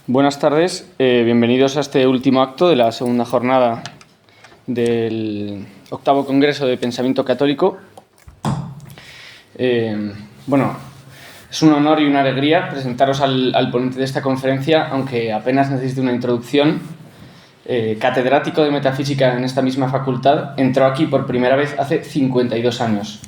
Buenas tardes, bienvenidos a este último acto de la segunda jornada del octavo Congreso de Pensamiento Católico. Bueno, es un honor y una alegría presentaros al ponente de esta conferencia, aunque apenas necesite una introducción. Catedrático de Metafísica en esta misma facultad, entró aquí por primera vez hace 52 años.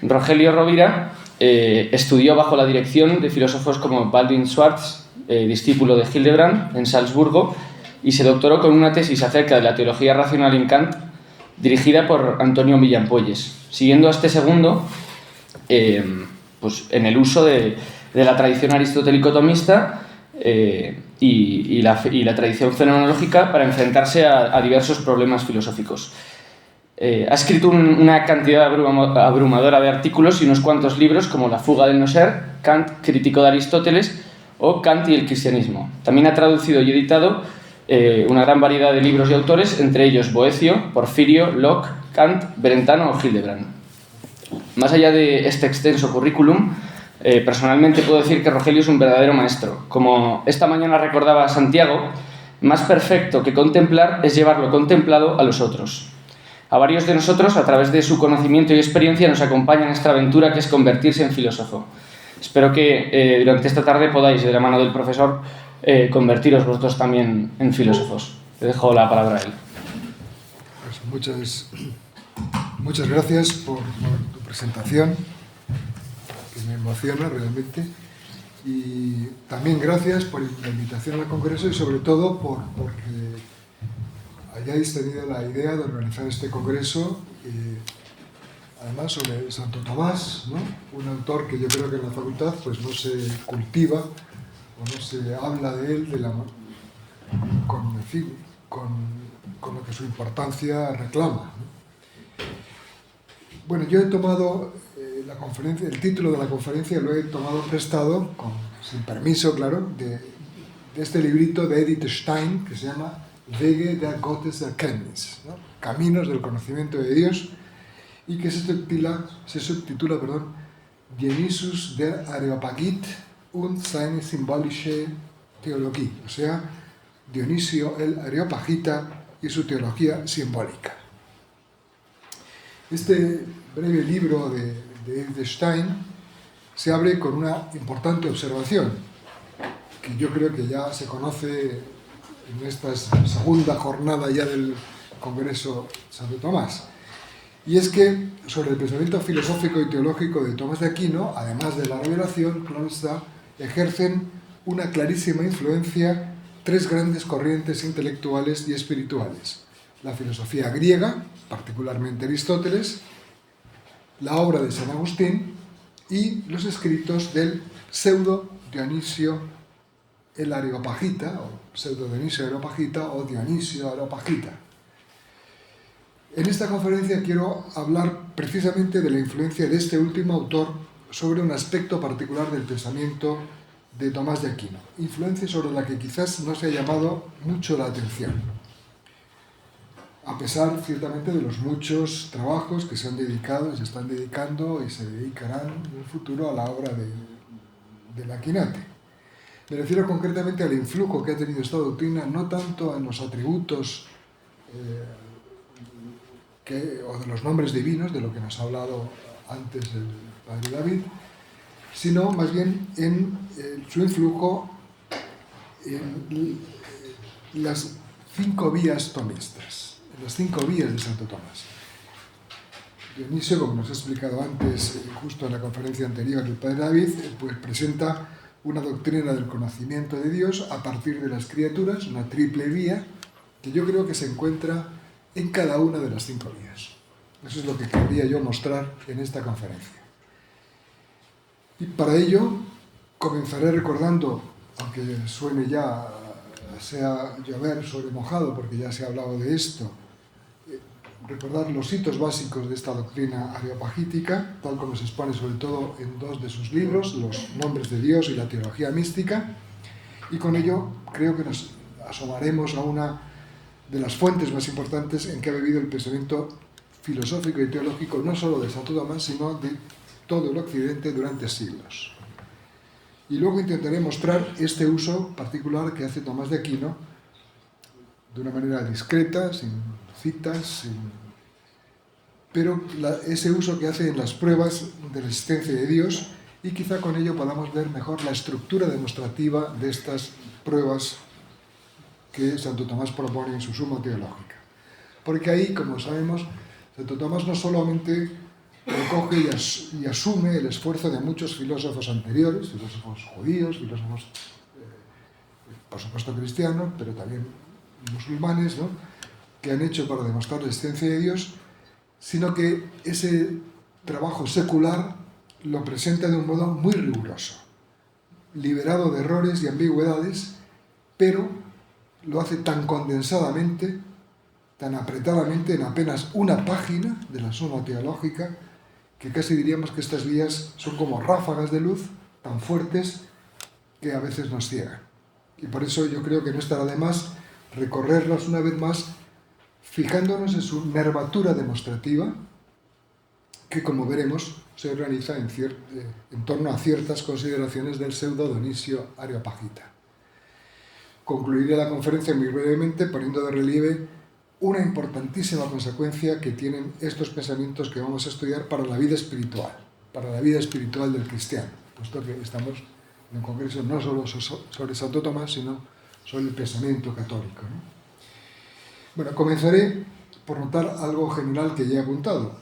Rogelio Rovira estudió bajo la dirección de filósofos como Baldwin Schwartz, discípulo de Hildebrand, en Salzburgo, y se doctoró con una tesis acerca de la teología racional en Kant, dirigida por Antonio Millán Puelles, siguiendo a este segundo pues en el uso de la tradición aristotélico-tomista y la tradición fenomenológica para enfrentarse a diversos problemas filosóficos. Ha escrito una cantidad abrumadora de artículos y unos cuantos libros como La fuga del no ser, Kant, crítico de Aristóteles, o Kant y el cristianismo. También ha traducido y editado una gran variedad de libros y autores, entre ellos Boecio, Porfirio, Locke, Kant, Brentano o Hildebrand. Más allá de este extenso currículum, personalmente puedo decir que Rogelio es un verdadero maestro. Como esta mañana recordaba Santiago, más perfecto que contemplar es llevar lo contemplado a los otros. A varios de nosotros, a través de su conocimiento y experiencia, nos acompaña en esta aventura que es convertirse en filósofo. Espero que durante esta tarde podáis, de la mano del profesor, convertiros vosotros también en filósofos. Te dejo la palabra a él. Pues muchas gracias por tu presentación, que me emociona realmente. Y también gracias por la invitación al Congreso y sobre todo porque hayáis tenido la idea de organizar este Congreso, además sobre Santo Tomás, ¿no? Un autor que yo creo que en la facultad pues no se cultiva o no se habla de él con lo que su importancia reclama, ¿no? Bueno, yo he tomado el título de la conferencia lo he tomado prestado, sin permiso, claro, de este librito de Edith Stein que se llama Wege der Gotteserkenntnis, ¿no? Caminos del conocimiento de Dios, y que se subtitula Dionysius der Areopagit und seine symbolische Theologie, o sea, Dionisio el Areopagita y su teología simbólica. Este breve libro de Edith Stein se abre con una importante observación, que yo creo que ya se conoce en esta segunda jornada ya del Congreso Santo Tomás. Y es que sobre el pensamiento filosófico y teológico de Tomás de Aquino, además de la revelación, claro está, ejercen una clarísima influencia tres grandes corrientes intelectuales y espirituales: la filosofía griega, particularmente Aristóteles, la obra de San Agustín y los escritos del pseudo Dionisio el Areopagita, o pseudo Dionisio Areopagita o Dionisio Areopagita. En esta conferencia quiero hablar precisamente de la influencia de este último autor sobre un aspecto particular del pensamiento de Tomás de Aquino, influencia sobre la que quizás no se ha llamado mucho la atención, a pesar ciertamente de los muchos trabajos que se han dedicado, se están dedicando y se dedicarán en el futuro a la obra del Aquinate. Me refiero concretamente al influjo que ha tenido esta doctrina, no tanto en los atributos o de los nombres divinos, de lo que nos ha hablado antes el padre David, sino más bien en su influjo en las 5 vías tomistas, en las 5 vías de Santo Tomás. Dionisio, como nos ha explicado antes, justo en la conferencia anterior el padre David, pues presenta una doctrina del conocimiento de Dios a partir de las criaturas, una triple vía, que yo creo que se encuentra en cada una de las 5 vías. Eso es lo que quería yo mostrar en esta conferencia. Y para ello comenzaré recordando, aunque suene ya, sea llover sobre mojado, porque ya se ha hablado de esto, recordar los hitos básicos de esta doctrina areopagítica, tal como se expone sobre todo en 2 de sus libros, Los nombres de Dios y la teología mística, y con ello creo que nos asomaremos a una de las fuentes más importantes en que ha bebido el pensamiento filosófico y teológico, no solo de Santo Tomás, sino de todo el Occidente durante siglos. Y luego intentaré mostrar este uso particular que hace Tomás de Aquino de una manera discreta, sin citas, pero ese uso que hace en las pruebas de la existencia de Dios, y quizá con ello podamos ver mejor la estructura demostrativa de estas pruebas que Santo Tomás propone en su Suma Teológica. Porque ahí, como sabemos, Santo Tomás no solamente recoge y asume el esfuerzo de muchos filósofos anteriores, filósofos judíos, filósofos, por supuesto, cristianos, pero también musulmanes, ¿no?, que han hecho para demostrar la existencia de Dios, sino que ese trabajo secular lo presenta de un modo muy riguroso, liberado de errores y ambigüedades, pero lo hace tan condensadamente, tan apretadamente, en apenas una página de la Suma Teológica, que casi diríamos que estas vías son como ráfagas de luz tan fuertes que a veces nos ciegan. Y por eso yo creo que no estará de más recorrerlas una vez más, fijándonos en su nervatura demostrativa, que, como veremos, se organiza en torno a ciertas consideraciones del pseudo Dionisio Areopagita. Concluiré la conferencia muy brevemente poniendo de relieve una importantísima consecuencia que tienen estos pensamientos que vamos a estudiar para la vida espiritual del cristiano, puesto que estamos en un congreso no solo sobre Santo Tomás, sino sobre el pensamiento católico, ¿no? Bueno, comenzaré por notar algo general que ya he apuntado.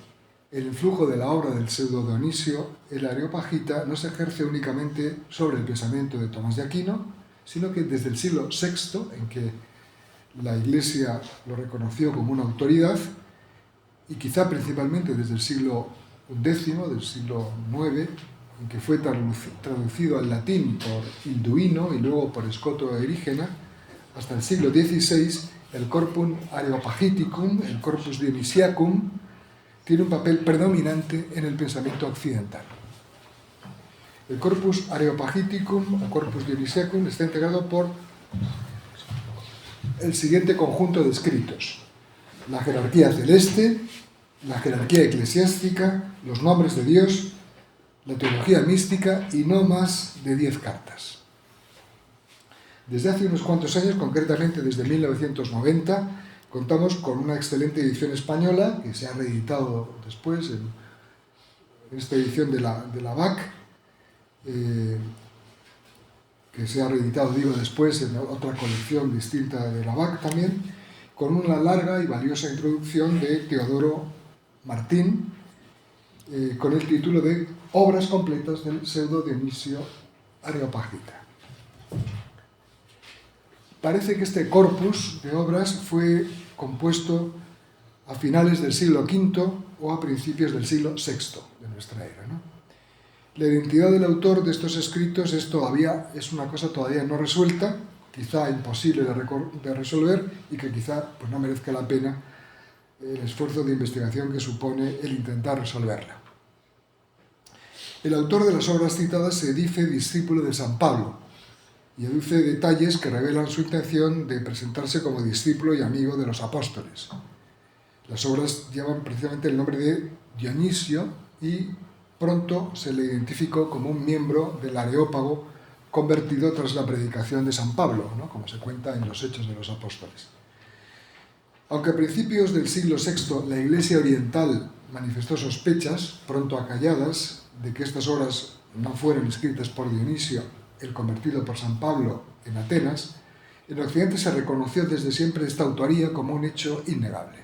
El influjo de la obra del pseudo Dionisio el Areopagita no se ejerce únicamente sobre el pensamiento de Tomás de Aquino, sino que desde el siglo VI, en que la Iglesia lo reconoció como una autoridad, y quizá principalmente desde el siglo X, del siglo IX, en que fue traducido al latín por Ilduino y luego por Scoto Erigena, hasta el siglo XVI, el Corpus Areopagiticum, el Corpus Dionisiacum, tiene un papel predominante en el pensamiento occidental. El Corpus Areopagiticum o Corpus Dionisiacum está integrado por el siguiente conjunto de escritos: la jerarquía celeste, la jerarquía eclesiástica, los nombres de Dios, la teología mística y no más de 10 cartas. Desde hace unos cuantos años, concretamente desde 1990, contamos con una excelente edición española que se ha reeditado después en esta edición de la BAC, que se ha reeditado, después en otra colección distinta de la BAC también, con una larga y valiosa introducción de Teodoro Martín, con el título de Obras completas del pseudo Dionisio Areopagita. Parece que este corpus de obras fue compuesto a finales del siglo V o a principios del siglo VI de nuestra era, ¿no? La identidad del autor de estos escritos es una cosa todavía no resuelta, quizá imposible de resolver, y que quizá no merezca la pena el esfuerzo de investigación que supone el intentar resolverla. El autor de las obras citadas se dice discípulo de San Pablo y aduce detalles que revelan su intención de presentarse como discípulo y amigo de los apóstoles. Las obras llevan precisamente el nombre de Dionisio y pronto se le identificó como un miembro del Areópago convertido tras la predicación de San Pablo, ¿no?, como se cuenta en los Hechos de los Apóstoles. Aunque a principios del siglo VI la Iglesia Oriental manifestó sospechas, pronto acalladas, de que estas obras no fueron escritas por Dionisio, el convertido por San Pablo en Atenas, en Occidente se reconoció desde siempre esta autoría como un hecho innegable.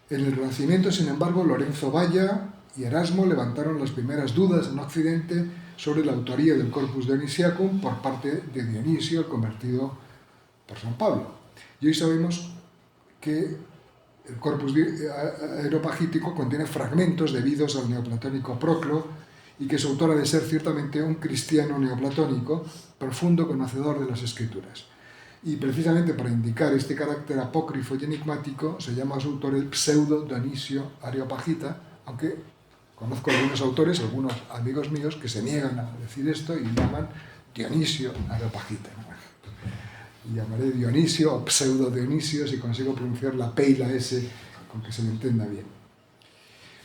En el Renacimiento, sin embargo, Lorenzo Valla y Erasmo levantaron las primeras dudas en Occidente sobre la autoría del Corpus Dionisiacum por parte de Dionisio, el convertido por San Pablo. Y hoy sabemos que el Corpus Areopagítico contiene fragmentos debidos al neoplatónico Proclo y que su autor ha de ser ciertamente un cristiano neoplatónico, profundo conocedor de las Escrituras. Y precisamente para indicar este carácter apócrifo y enigmático se llama a su autor el pseudo Dionisio Areopagita, aunque conozco algunos autores, algunos amigos míos, que se niegan a decir esto y llaman Dionisio Areopagita, ¿no? Y llamaré Dionisio o pseudo Dionisio si consigo pronunciar la P y la S con que se le entienda bien.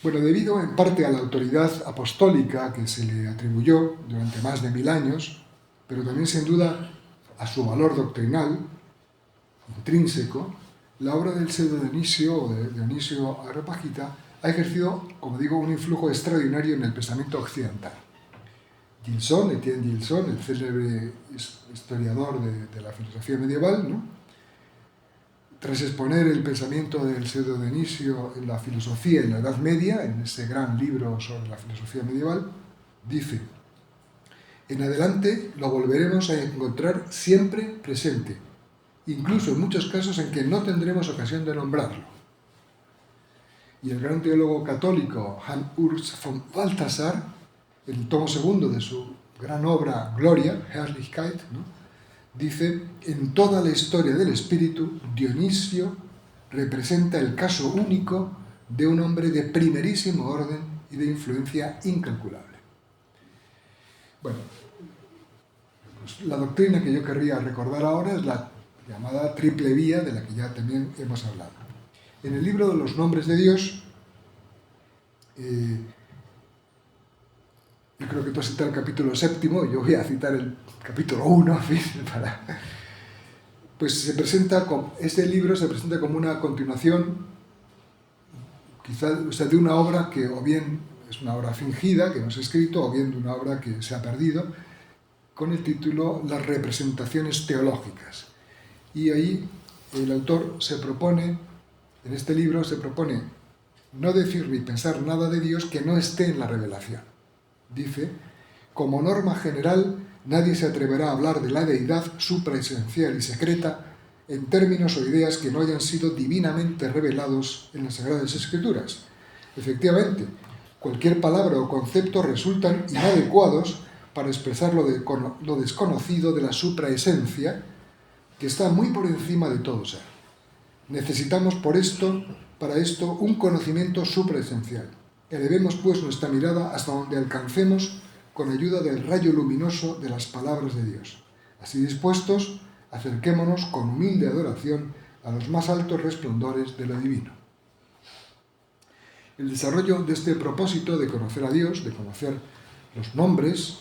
Bueno, debido en parte a la autoridad apostólica que se le atribuyó durante más de 1000 años, pero también sin duda a su valor doctrinal intrínseco, la obra del pseudo Dionisio o de Dionisio Areopagita ha ejercido, como digo, un influjo extraordinario en el pensamiento occidental. Gilson, Etienne Gilson, el célebre historiador de la filosofía medieval, ¿no?, tras exponer el pensamiento del pseudo Dionisio en la filosofía en la Edad Media, en ese gran libro sobre la filosofía medieval, dice: en adelante lo volveremos a encontrar siempre presente, incluso en muchos casos en que no tendremos ocasión de nombrarlo. Y el gran teólogo católico Hans Urs von Balthasar, en el tomo segundo de su gran obra Gloria, Herrlichkeit, ¿no?, dice: en toda la historia del espíritu, Dionisio representa el caso único de un hombre de primerísimo orden y de influencia incalculable. Bueno, pues la doctrina que yo querría recordar ahora es la llamada triple vía, de la que ya también hemos hablado. En el libro de los nombres de Dios, yo creo que tú has citado el capítulo 7, yo voy a citar el capítulo 1, pues este libro se presenta como una continuación, quizás de una obra que o bien es una obra fingida, que no se ha escrito, o bien de una obra que se ha perdido, con el título Las representaciones teológicas. Y ahí el autor en este libro se propone no decir ni pensar nada de Dios que no esté en la revelación. Dice: como norma general, nadie se atreverá a hablar de la deidad supraesencial y secreta en términos o ideas que no hayan sido divinamente revelados en las Sagradas Escrituras. Efectivamente, cualquier palabra o concepto resultan inadecuados para expresar lo desconocido de la supraesencia, que está muy por encima de todo ser. Necesitamos para esto un conocimiento supraesencial. Elevemos pues nuestra mirada hasta donde alcancemos con ayuda del rayo luminoso de las palabras de Dios. Así dispuestos, acerquémonos con humilde adoración a los más altos resplandores de lo divino. El desarrollo de este propósito de conocer a Dios, de conocer los nombres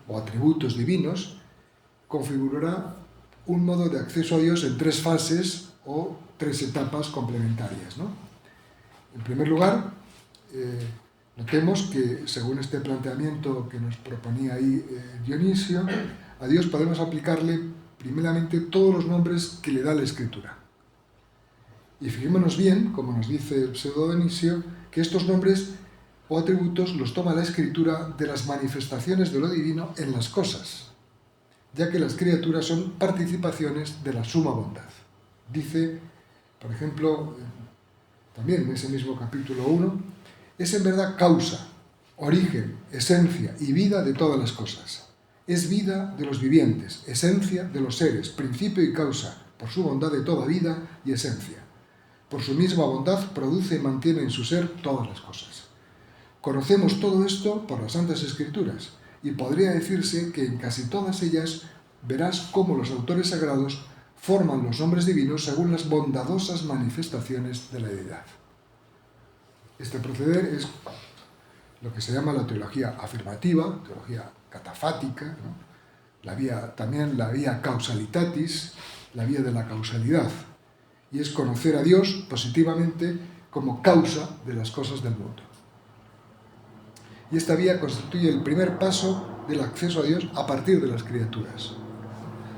o atributos divinos, configurará un modo de acceso a Dios en 3 fases o 3 etapas complementarias, ¿no? En primer lugar, notemos que, según este planteamiento que nos proponía ahí Dionisio, a Dios podemos aplicarle primeramente todos los nombres que le da la Escritura. Y fijémonos bien, como nos dice el pseudo Dionisio, que estos nombres o atributos los toma la Escritura de las manifestaciones de lo divino en las cosas, ya que las criaturas son participaciones de la suma bondad. Dice, por ejemplo, también en ese mismo capítulo 1, es en verdad causa, origen, esencia y vida de todas las cosas. Es vida de los vivientes, esencia de los seres, principio y causa, por su bondad de toda vida y esencia. Por su misma bondad produce y mantiene en su ser todas las cosas. Conocemos todo esto por las Santas Escrituras, y podría decirse que en casi todas ellas verás cómo los autores sagrados forman los nombres divinos según las bondadosas manifestaciones de la deidad. Este proceder es lo que se llama la teología afirmativa, teología catafática, ¿no? También la vía causalitatis, la vía de la causalidad, y es conocer a Dios positivamente como causa de las cosas del mundo. Y esta vía constituye el primer paso del acceso a Dios a partir de las criaturas.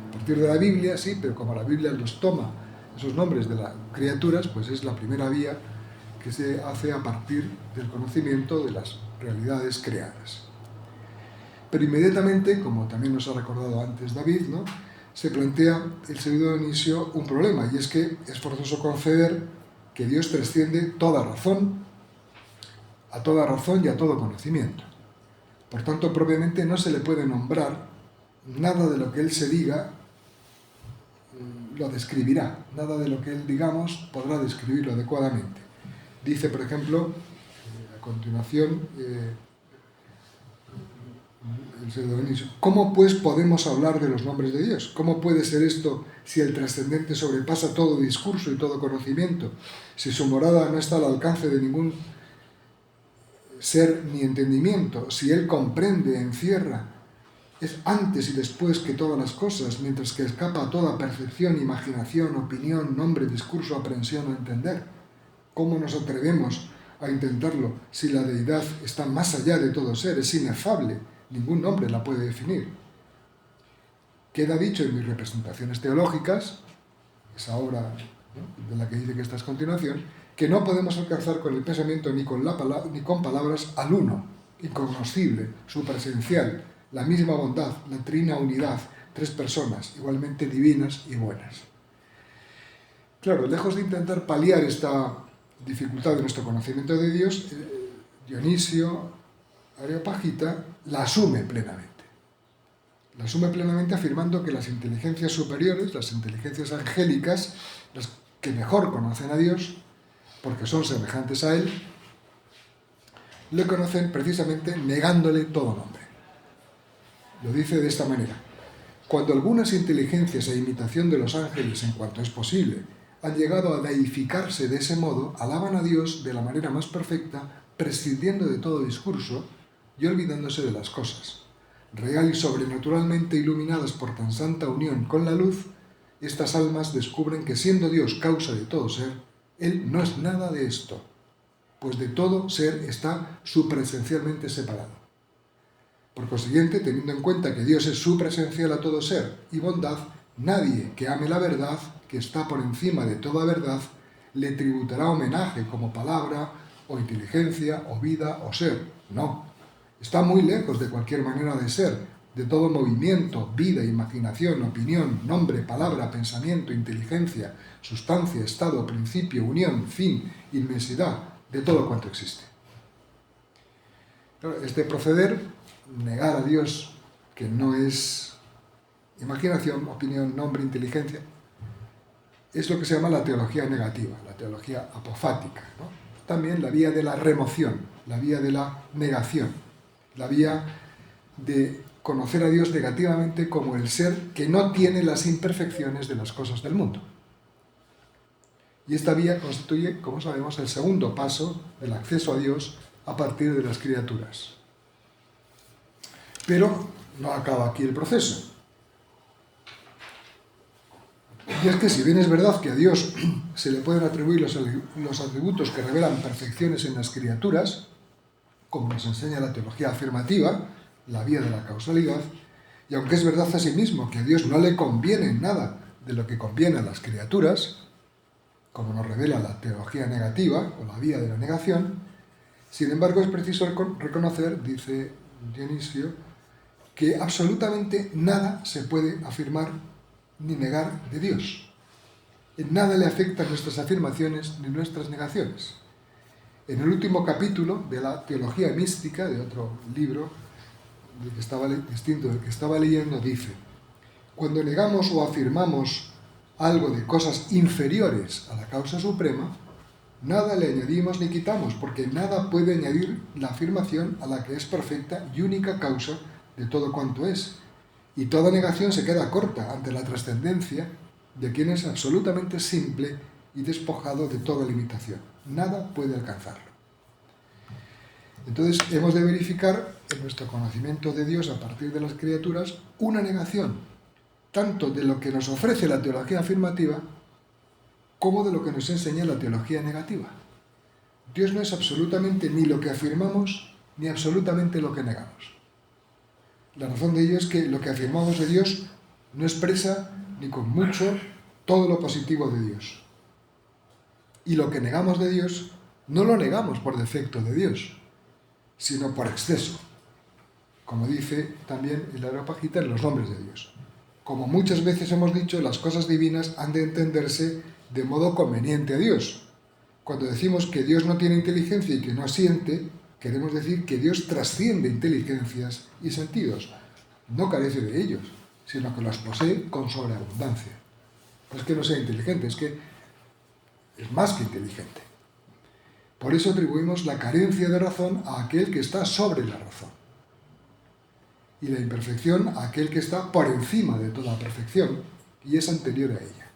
A partir de la Biblia, sí, pero como la Biblia los toma, esos nombres de las criaturas, pues es la primera vía que se hace a partir del conocimiento de las realidades creadas. Pero inmediatamente, como también nos ha recordado antes David, ¿no?, se plantea el pseudo Dionisio un problema, y es que es forzoso conceder que Dios trasciende toda razón, a toda razón y a todo conocimiento. Por tanto, propiamente no se le puede nombrar, nada de lo que Él se diga lo describirá, nada de lo que Él digamos podrá describirlo adecuadamente. Dice, por ejemplo, a continuación, el pseudo Dionisio: ¿cómo pues podemos hablar de los nombres de Dios? ¿Cómo puede ser esto si el trascendente sobrepasa todo discurso y todo conocimiento? Si su morada no está al alcance de ningún ser ni entendimiento, si Él comprende, encierra, es antes y después que todas las cosas, mientras que escapa a toda percepción, imaginación, opinión, nombre, discurso, aprehensión o entender. ¿Cómo nos atrevemos a intentarlo si la deidad está más allá de todo ser, es inefable, ningún nombre la puede definir? Queda dicho en mis representaciones teológicas, esa obra, ¿no?, de la que dice que esta es continuación, que no podemos alcanzar con el pensamiento ni con palabras al uno, incognoscible, supraesencial, la misma bondad, la trina unidad, tres personas, igualmente divinas y buenas. Claro, lejos de intentar paliar esta dificultad de nuestro conocimiento de Dios, Dionisio Areopagita la asume plenamente. La asume plenamente afirmando que las inteligencias superiores, las inteligencias angélicas, las que mejor conocen a Dios, porque son semejantes a Él, le conocen precisamente negándole todo nombre. Lo dice de esta manera: cuando algunas inteligencias a imitación de los ángeles, en cuanto es posible, han llegado a deificarse de ese modo, alaban a Dios de la manera más perfecta, prescindiendo de todo discurso y olvidándose de las cosas. Real y sobrenaturalmente iluminadas por tan santa unión con la luz, estas almas descubren que siendo Dios causa de todo ser, Él no es nada de esto, pues de todo ser está supraesencialmente separado. Por consiguiente, teniendo en cuenta que Dios es supraesencial a todo ser y bondad, nadie que ame la verdad, que está por encima de toda verdad, le tributará homenaje como palabra, o inteligencia, o vida, o ser. No, está muy lejos de cualquier manera de ser, de todo movimiento, vida, imaginación, opinión, nombre, palabra, pensamiento, inteligencia, sustancia, estado, principio, unión, fin, inmensidad, de todo cuanto existe. Este proceder, negar a Dios, que no es imaginación, opinión, nombre, inteligencia, es lo que se llama la teología negativa, la teología apofática, ¿no? También la vía de la remoción, la vía de la negación, la vía de conocer a Dios negativamente como el ser que no tiene las imperfecciones de las cosas del mundo. Y esta vía constituye, como sabemos, el segundo paso del acceso a Dios a partir de las criaturas. Pero no acaba aquí el proceso. Y es que si bien es verdad que a Dios se le pueden atribuir los atributos que revelan perfecciones en las criaturas, como nos enseña la teología afirmativa, la vía de la causalidad, y aunque es verdad asimismo que a Dios no le conviene nada de lo que conviene a las criaturas, como nos revela la teología negativa o la vía de la negación, sin embargo es preciso reconocer, dice Dionisio, que absolutamente nada se puede afirmar ni negar de Dios. En nada le afectan nuestras afirmaciones ni nuestras negaciones. En el último capítulo de la Teología Mística, de otro libro distinto del que estaba leyendo, dice: cuando negamos o afirmamos algo de cosas inferiores a la causa suprema, nada le añadimos ni quitamos, porque nada puede añadir la afirmación a la que es perfecta y única causa de todo cuanto es. Y toda negación se queda corta ante la trascendencia de quien es absolutamente simple y despojado de toda limitación. Nada puede alcanzarlo. Entonces hemos de verificar en nuestro conocimiento de Dios a partir de las criaturas una negación, tanto de lo que nos ofrece la teología afirmativa como de lo que nos enseña la teología negativa. Dios no es absolutamente ni lo que afirmamos ni absolutamente lo que negamos. La razón de ello es que lo que afirmamos de Dios no expresa ni con mucho todo lo positivo de Dios. Y lo que negamos de Dios no lo negamos por defecto de Dios, sino por exceso, como dice también el Areopagita en los nombres de Dios. Como muchas veces hemos dicho, las cosas divinas han de entenderse de modo conveniente a Dios. Cuando decimos que Dios no tiene inteligencia y que no siente, queremos decir que Dios trasciende inteligencias y sentidos. No carece de ellos, sino que los posee con sobreabundancia. No es que no sea inteligente, es que es más que inteligente. Por eso atribuimos la carencia de razón a aquel que está sobre la razón, y la imperfección a aquel que está por encima de toda perfección y es anterior a ella.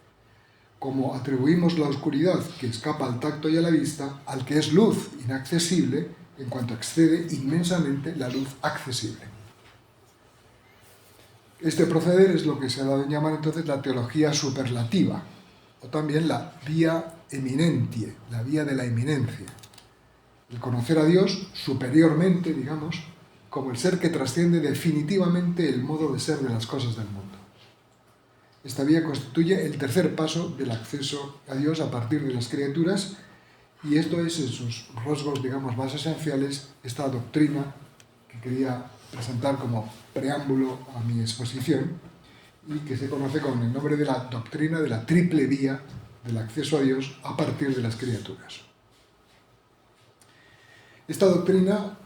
Como atribuimos la oscuridad que escapa al tacto y a la vista al que es luz inaccesible, en cuanto excede inmensamente la luz accesible. Este proceder es lo que se ha dado en llamar entonces la teología superlativa, o también la vía eminentie, la vía de la eminencia. El conocer a Dios superiormente, digamos, como el ser que trasciende definitivamente el modo de ser de las cosas del mundo. Esta vía constituye el tercer paso del acceso a Dios a partir de las criaturas, y esto es, en sus rasgos, digamos, más esenciales, esta doctrina que quería presentar como preámbulo a mi exposición y que se conoce con el nombre de la doctrina de la triple vía del acceso a Dios a partir de las criaturas. Esta doctrina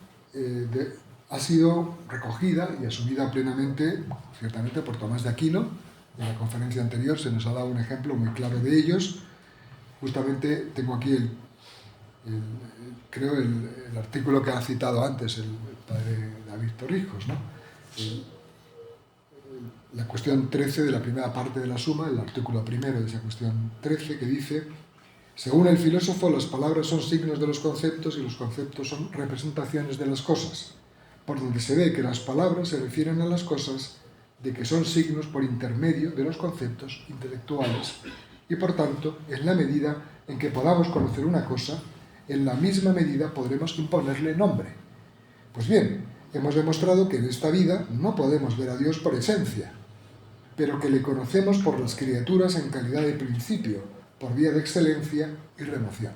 ha sido recogida y asumida plenamente, ciertamente, por Tomás de Aquino. En la conferencia anterior se nos ha dado un ejemplo muy claro de ellos. Justamente tengo aquí el artículo que ha citado antes el padre David Torrijos, ¿no? La cuestión 13 de la primera parte de la suma, el artículo primero de esa cuestión 13, que dice: según el filósofo, las palabras son signos de los conceptos y los conceptos son representaciones de las cosas, por donde se ve que las palabras se refieren a las cosas, de que son signos por intermedio de los conceptos intelectuales, y por tanto, en la medida en que podamos conocer una cosa, en la misma medida podremos imponerle nombre. Pues bien, hemos demostrado que en esta vida no podemos ver a Dios por esencia, pero que le conocemos por las criaturas en calidad de principio, por vía de excelencia y remoción.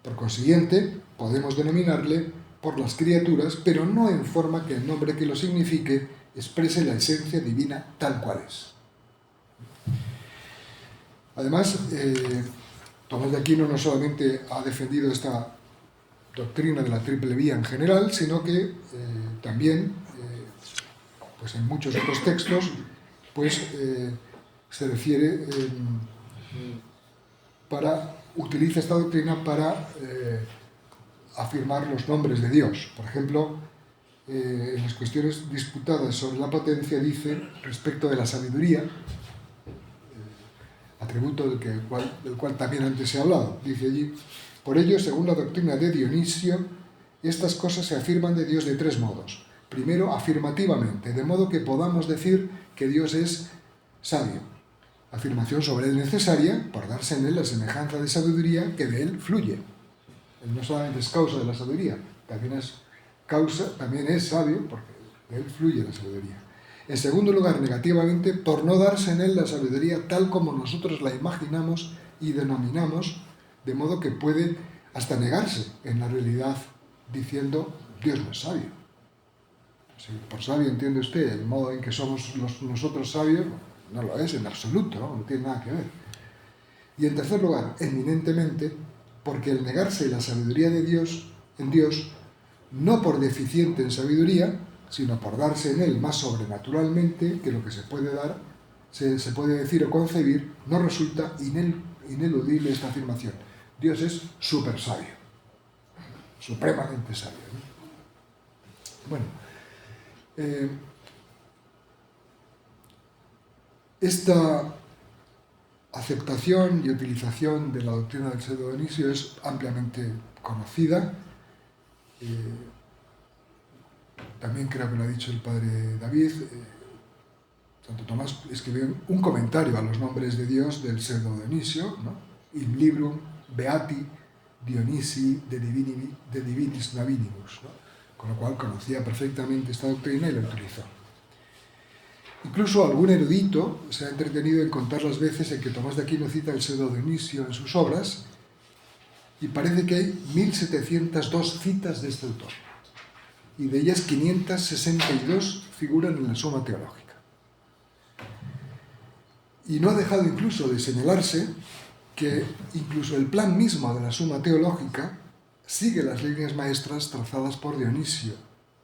Por consiguiente, podemos denominarle por las criaturas, pero no en forma que el nombre que lo signifique exprese la esencia divina tal cual es. Además, Tomás de Aquino no solamente ha defendido esta doctrina de la triple vía en general, sino que también, pues en muchos otros textos, pues se refiere utiliza esta doctrina para afirmar los nombres de Dios. Por ejemplo, en las cuestiones disputadas sobre la potencia dice, respecto de la sabiduría, atributo del cual también antes se ha hablado, dice allí: por ello, según la doctrina de Dionisio, estas cosas se afirman de Dios de tres modos. Primero, afirmativamente, de modo que podamos decir que Dios es sabio. Afirmación sobre él necesaria, por darse en él la semejanza de sabiduría que de él fluye. Él no solamente es causa de la sabiduría, también es sabio, porque de él fluye la sabiduría. En segundo lugar, negativamente, por no darse en él la sabiduría tal como nosotros la imaginamos y denominamos, de modo que puede hasta negarse en la realidad diciendo: Dios no es sabio. Si por sabio entiende usted el modo en que somos nosotros sabios, no lo es en absoluto, no tiene nada que ver. Y en tercer lugar, eminentemente, porque el negarse la sabiduría de Dios, en Dios, no por deficiente en sabiduría, sino por darse en él más sobrenaturalmente que lo que se puede dar, se puede decir o concebir, no resulta ineludible esta afirmación. Dios es súper sabio, supremamente sabio, ¿no? Bueno, esta aceptación y utilización de la doctrina del pseudo Dionisio es ampliamente conocida. También creo que lo ha dicho el padre David. Santo Tomás escribió un comentario a los nombres de Dios del pseudo Dionisio, ¿no? In librum beati Dionisi de divinis navinimus, ¿no? Con lo cual conocía perfectamente esta doctrina y la utilizó. Incluso algún erudito se ha entretenido en contar las veces en que Tomás de Aquino cita el pseudo Dionisio en sus obras, y parece que hay 1702 citas de este autor, y de ellas 562 figuran en la Suma Teológica. Y no ha dejado incluso de señalarse que incluso el plan mismo de la Suma Teológica sigue las líneas maestras trazadas por Dionisio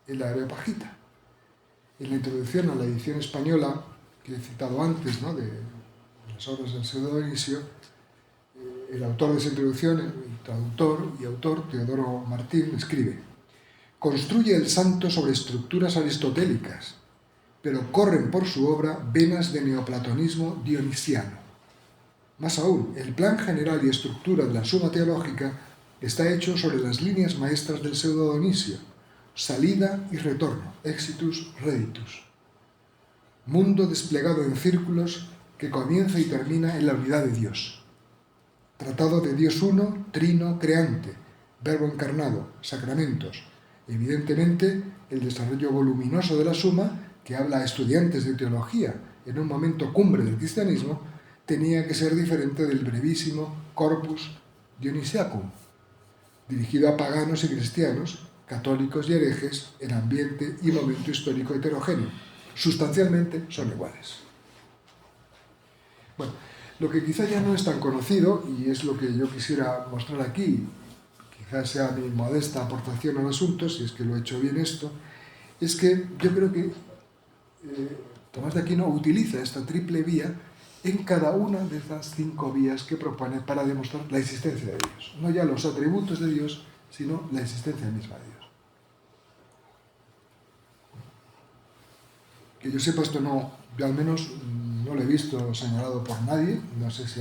en la Areopagita. En la introducción a la edición española, que he citado antes, ¿no?, de las obras del pseudo Dionisio, el autor de esa introducción, el traductor y autor, Teodoro Martín, escribe: construye el santo sobre estructuras aristotélicas, pero corren por su obra venas de neoplatonismo dionisiano. Más aún, el plan general y estructura de la Suma Teológica está hecho sobre las líneas maestras del pseudo Dionisio, salida y retorno, exitus reditus. Mundo desplegado en círculos que comienza y termina en la unidad de Dios. Tratado de Dios uno, trino, creante, verbo encarnado, sacramentos. Evidentemente, el desarrollo voluminoso de la suma, que habla a estudiantes de teología en un momento cumbre del cristianismo, tenía que ser diferente del brevísimo Corpus Dionysiacum, dirigido a paganos y cristianos, católicos y herejes, en ambiente y momento histórico heterogéneo. Sustancialmente son iguales. Bueno, lo que quizá ya no es tan conocido, y es lo que yo quisiera mostrar aquí, quizás sea mi modesta aportación al asunto, si es que lo he hecho bien esto, es que yo creo que Tomás de Aquino utiliza esta triple vía en cada una de estas 5 vías que propone para demostrar la existencia de Dios. No ya los atributos de Dios, sino la existencia misma de Dios. Que yo sepa, esto no, yo al menos no lo he visto señalado por nadie, no sé si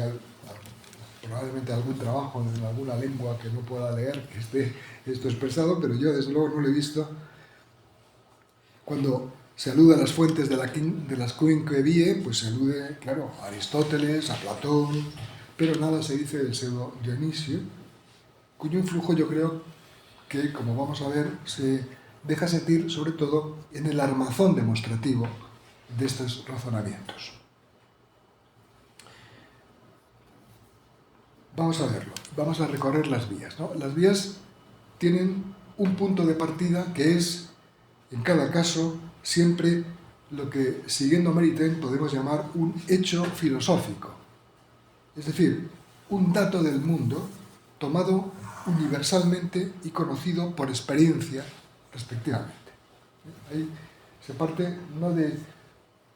probablemente algún trabajo en alguna lengua que no pueda leer que esté esto expresado, pero yo desde luego no lo he visto. Cuando se alude a las fuentes de las Quinque Vie, pues se alude, claro, a Aristóteles, a Platón, pero nada se dice del pseudo Dionisio, cuyo influjo yo creo que, como vamos a ver, se deja sentir sobre todo en el armazón demostrativo de estos razonamientos. Vamos a verlo, vamos a recorrer las vías, ¿no? Las vías tienen un punto de partida que es, en cada caso, siempre lo que, siguiendo Maritain, podemos llamar un hecho filosófico. Es decir, un dato del mundo tomado universalmente y conocido por experiencia, respectivamente. Ahí se parte no de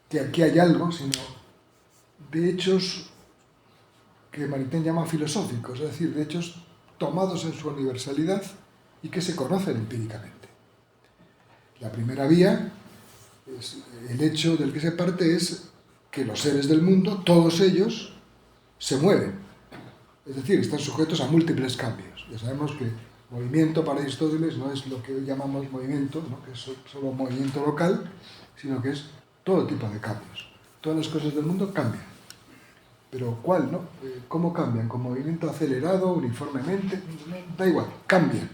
que aquí hay algo, sino de hechos que Maritain llama filosóficos, es decir, de hechos tomados en su universalidad y que se conocen empíricamente. La primera vía, el hecho del que se parte es que los seres del mundo, todos ellos, se mueven. Es decir, están sujetos a múltiples cambios. Ya sabemos que movimiento para Aristóteles no es lo que hoy llamamos movimiento, ¿no? Que es solo movimiento local, sino que es todo tipo de cambios. Todas las cosas del mundo cambian. Pero ¿cuál, no? ¿Cómo cambian? ¿Con movimiento acelerado, uniformemente? Da igual, cambian.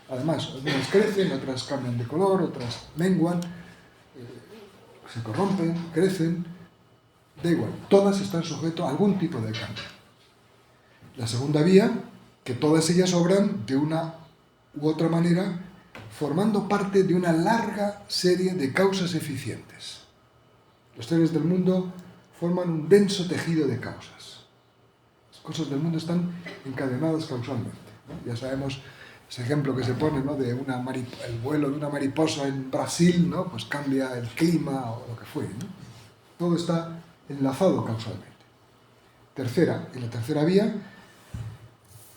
Además, unas crecen, otras cambian de color, otras menguan, se corrompen, crecen. Da igual, todas están sujetas a algún tipo de cambio. La segunda vía, que todas ellas obran de una u otra manera, formando parte de una larga serie de causas eficientes. Los seres del mundo forman un denso tejido de causas. Las cosas del mundo están encadenadas causalmente, ¿no? Ya sabemos ese ejemplo que se pone, ¿no? De el vuelo de una mariposa en Brasil, ¿no? Pues cambia el clima o lo que fue, ¿no? Todo está enlazado causalmente. En la tercera vía,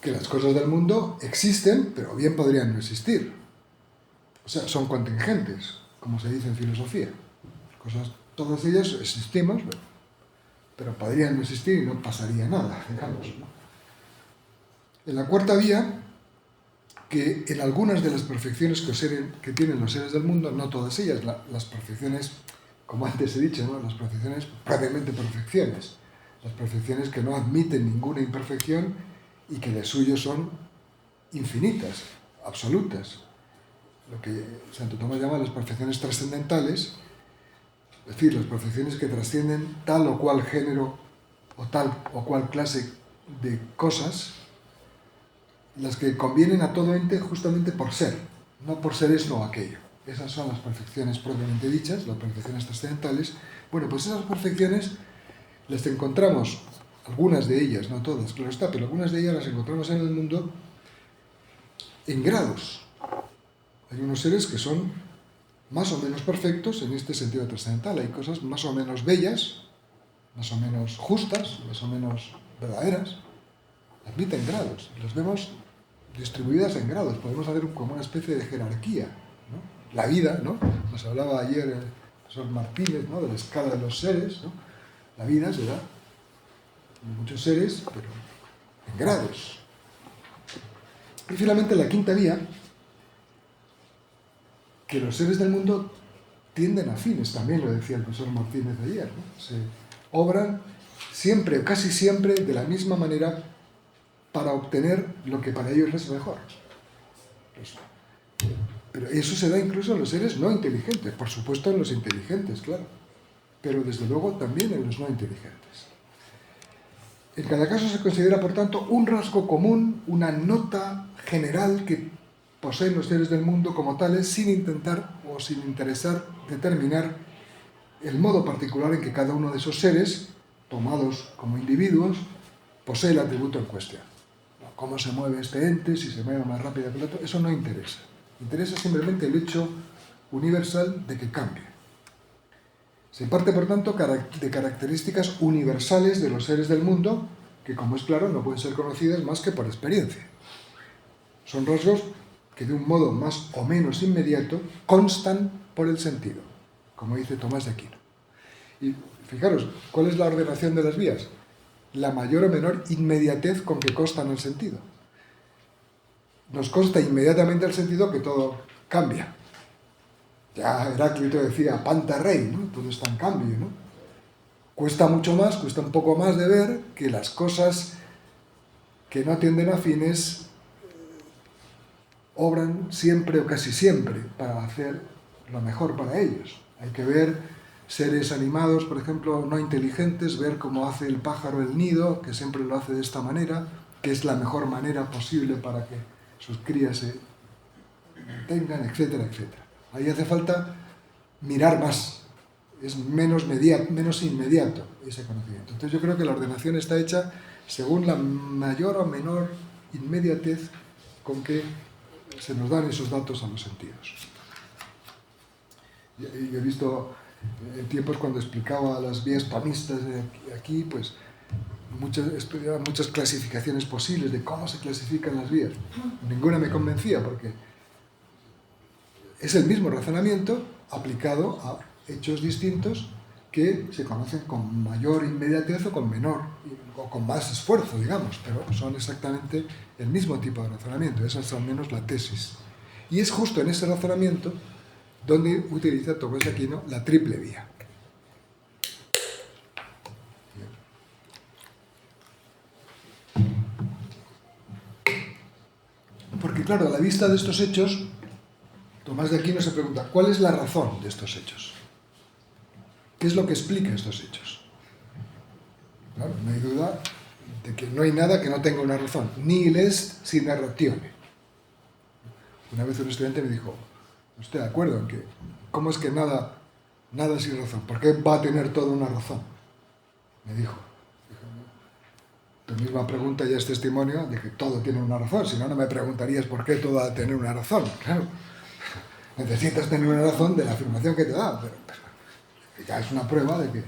que las cosas del mundo existen, pero bien podrían no existir. O sea, son contingentes, como se dice en filosofía. Todas ellas existimos, pero podrían no existir y no pasaría nada, digamos, ¿no? En la cuarta vía, que en algunas de las perfecciones que tienen los seres del mundo, no todas ellas, las perfecciones, como antes he dicho, ¿no? Las perfecciones, propiamente perfecciones, las perfecciones que no admiten ninguna imperfección y que de suyo son infinitas, absolutas. Lo que Santo Tomás llama las perfecciones trascendentales, es decir, las perfecciones que trascienden tal o cual género o tal o cual clase de cosas, las que convienen a todo ente justamente por ser, no por ser esto o aquello. Esas son las perfecciones propiamente dichas, las perfecciones trascendentales. Bueno, pues esas perfecciones las encontramos, algunas de ellas, no todas, claro está, pero algunas de ellas las encontramos en el mundo en grados. Hay unos seres que son más o menos perfectos en este sentido trascendental. Hay cosas más o menos bellas, más o menos justas, más o menos verdaderas. Admiten grados. Las vemos distribuidas en grados. Podemos hacer como una especie de jerarquía, ¿no? La vida, ¿no? Nos hablaba ayer el profesor Martínez, ¿no? De la escala de los seres, ¿no? La vida se da en muchos seres, pero en grados. Y finalmente la quinta vía, que los seres del mundo tienden a fines, también lo decía el profesor Martínez ayer, ¿no? Se obran siempre o casi siempre de la misma manera para obtener lo que para ellos es mejor. Pero eso se da incluso en los seres no inteligentes, por supuesto en los inteligentes, claro, pero desde luego también en los no inteligentes. En cada caso se considera, por tanto, un rasgo común, una nota general que poseen los seres del mundo como tales, sin intentar o sin interesar determinar el modo particular en que cada uno de esos seres, tomados como individuos, posee el atributo en cuestión. Cómo se mueve este ente, si se mueve más rápido que el otro, eso no interesa. Interesa simplemente el hecho universal de que cambie. Se parte, por tanto, de características universales de los seres del mundo que, como es claro, no pueden ser conocidas más que por experiencia. Son rasgos que de un modo más o menos inmediato constan por el sentido, como dice Tomás de Aquino. Y fijaros, ¿cuál es la ordenación de las vías? La mayor o menor inmediatez con que constan el sentido. Nos consta inmediatamente el sentido que todo cambia. Ya Heráclito decía, panta rei, ¿no? Todo está en cambio, ¿no? Cuesta mucho más, cuesta un poco más de ver que las cosas que no tienden a fines obran siempre o casi siempre para hacer lo mejor para ellos. Hay que ver seres animados, por ejemplo, no inteligentes, ver cómo hace el pájaro el nido, que siempre lo hace de esta manera, que es la mejor manera posible para que sus crías se mantengan, etcétera, etcétera. Ahí hace falta mirar más, es menos inmediato ese conocimiento. Entonces yo creo que la ordenación está hecha según la mayor o menor inmediatez con que se nos dan esos datos a los sentidos. Yo he visto en tiempos cuando explicaba las vías tomistas de aquí, pues muchas clasificaciones posibles de cómo se clasifican las vías. Ninguna me convencía porque es el mismo razonamiento aplicado a hechos distintos que se conocen con mayor inmediatez o con menor, o con más esfuerzo, digamos, pero son exactamente el mismo tipo de razonamiento. Esa es al menos la tesis. Y es justo en ese razonamiento donde utiliza Tomás de Aquino la triple vía. Porque claro, a la vista de estos hechos, Tomás de Aquino se pregunta, ¿cuál es la razón de estos hechos? ¿Qué es lo que explica estos hechos? Claro, no hay duda de que no hay nada que no tenga una razón. Nihil est sine ratione. Una vez un estudiante me dijo, no estoy de acuerdo en que, ¿cómo es que nada sin razón? ¿Por qué va a tener toda una razón? Me dijo, tu misma pregunta ya es testimonio de que todo tiene una razón, si no, no me preguntarías por qué todo va a tener una razón. Claro, necesitas tener una razón de la afirmación que te da, pero ya es una prueba de que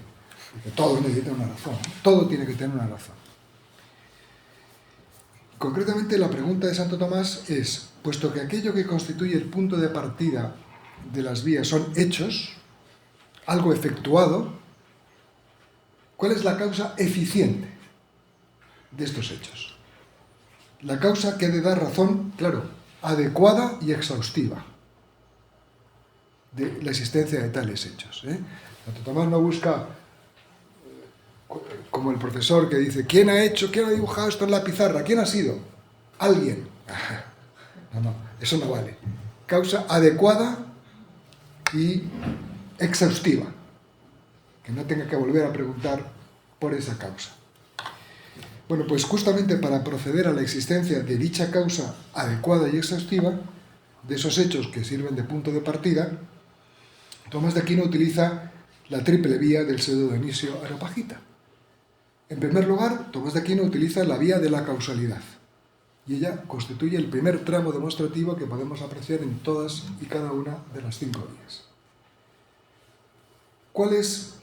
todo necesita una razón, ¿no? Todo tiene que tener una razón. Concretamente, la pregunta de Santo Tomás es, puesto que aquello que constituye el punto de partida de las vías son hechos, algo efectuado, ¿cuál es la causa eficiente de estos hechos? La causa que ha de dar razón, claro, adecuada y exhaustiva de la existencia de tales hechos, ¿eh? Santo Tomás no busca, como el profesor que dice, ¿quién ha dibujado esto en la pizarra? ¿Quién ha sido? Alguien. No, eso no vale. Causa adecuada y exhaustiva. Que no tenga que volver a preguntar por esa causa. Bueno, pues justamente para proceder a la existencia de dicha causa adecuada y exhaustiva, de esos hechos que sirven de punto de partida, Tomás de Aquino utiliza la triple vía del pseudo Dionisio Areopagita. En primer lugar, Tomás de Aquino utiliza la vía de la causalidad, y ella constituye el primer tramo demostrativo que podemos apreciar en todas y cada una de las 5 vías. ¿Cuál es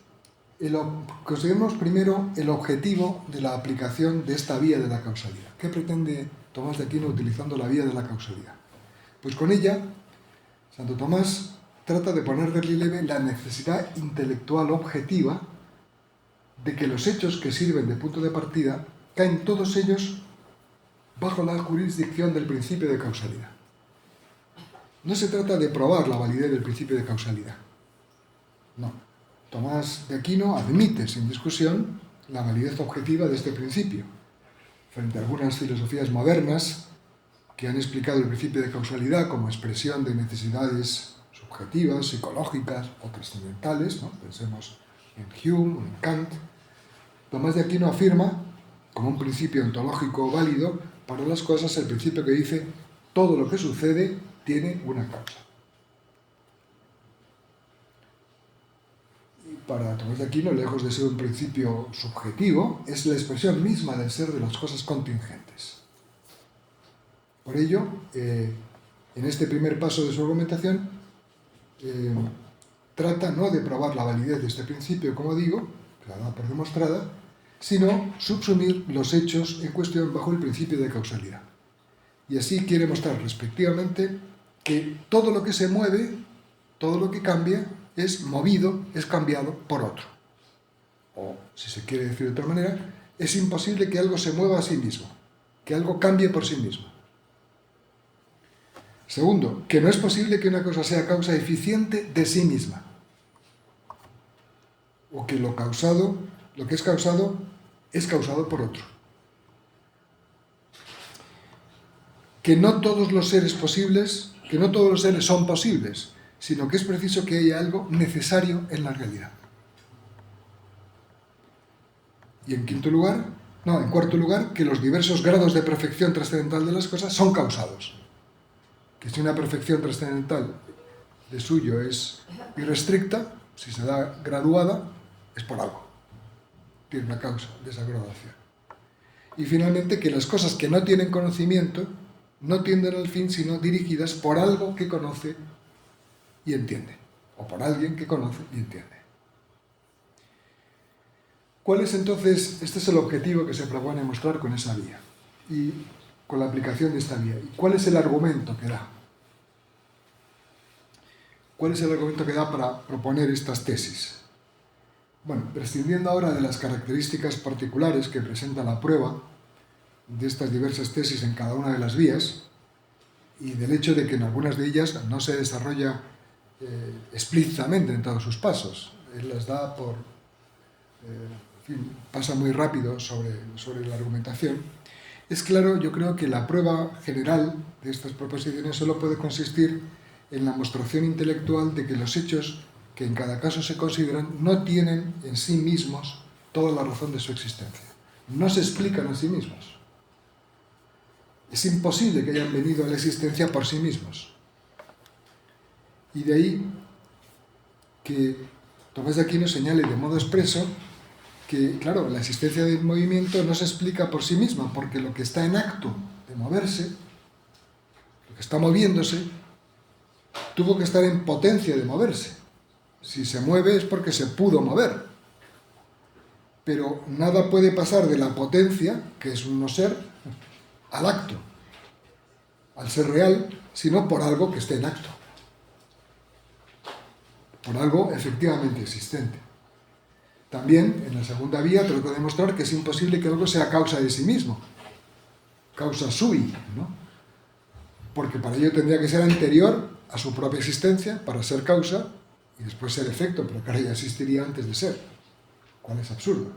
consideremos primero el objetivo de la aplicación de esta vía de la causalidad? ¿Qué pretende Tomás de Aquino utilizando la vía de la causalidad? Pues con ella, Santo Tomás trata de poner de relieve la necesidad intelectual objetiva de que los hechos que sirven de punto de partida caen todos ellos bajo la jurisdicción del principio de causalidad. No se trata de probar la validez del principio de causalidad. No. Tomás de Aquino admite sin discusión la validez objetiva de este principio, frente a algunas filosofías modernas que han explicado el principio de causalidad como expresión de necesidades subjetivas, psicológicas o trascendentales, ¿no? Pensemos en Hume, en Kant. Tomás de Aquino afirma, como un principio ontológico válido para las cosas, el principio que dice todo lo que sucede tiene una causa. Y para Tomás de Aquino, lejos de ser un principio subjetivo, es la expresión misma del ser de las cosas contingentes. Por ello, en este primer paso de su argumentación, trata no de probar la validez de este principio, como digo, que la da por demostrada, sino subsumir los hechos en cuestión bajo el principio de causalidad. Y así quiere mostrar respectivamente que todo lo que se mueve, todo lo que cambia, es movido, es cambiado por otro. O, si se quiere decir de otra manera, es imposible que algo se mueva a sí mismo, que algo cambie por sí mismo. Segundo, que no es posible que una cosa sea causa eficiente de sí misma. O que lo que es causado por otro. Que no todos los seres son posibles, sino que es preciso que haya algo necesario en la realidad. Y en cuarto lugar, que los diversos grados de perfección trascendental de las cosas son causados. Que si una perfección trascendental de suyo es irrestricta, si se da graduada, es por algo. Tiene una causa de esa graduación. Y finalmente, que las cosas que no tienen conocimiento no tienden al fin, sino dirigidas por algo que conoce y entiende. O por alguien que conoce y entiende. ¿Cuál es entonces? Este es el objetivo que se propone mostrar con esa vía. Y con la aplicación de esta vía. ¿Y cuál es el argumento que da? ¿Cuál es el argumento que da para proponer estas tesis? Bueno, prescindiendo ahora de las características particulares que presenta la prueba de estas diversas tesis en cada una de las vías y del hecho de que en algunas de ellas no se desarrolla explícitamente en todos sus pasos. Él las da por... pasa muy rápido sobre la argumentación. Es claro, yo creo que la prueba general de estas proposiciones solo puede consistir en la mostración intelectual de que los hechos que en cada caso se consideran no tienen en sí mismos toda la razón de su existencia. No se explican a sí mismos. Es imposible que hayan venido a la existencia por sí mismos. Y de ahí que Tomás de Aquino señale de modo expreso que, claro, la existencia del movimiento no se explica por sí misma, porque lo que está en acto de moverse, lo que está moviéndose, tuvo que estar en potencia de moverse. Si se mueve es porque se pudo mover. Pero nada puede pasar de la potencia, que es un no ser, al acto, al ser real, sino por algo que esté en acto. Por algo efectivamente existente. También, en la segunda vía, trato de demostrar que es imposible que algo sea causa de sí mismo. Causa sui, ¿no? Porque para ello tendría que ser anterior a su propia existencia para ser causa y después ser efecto, pero claro, ya existiría antes de ser, cual es absurdo.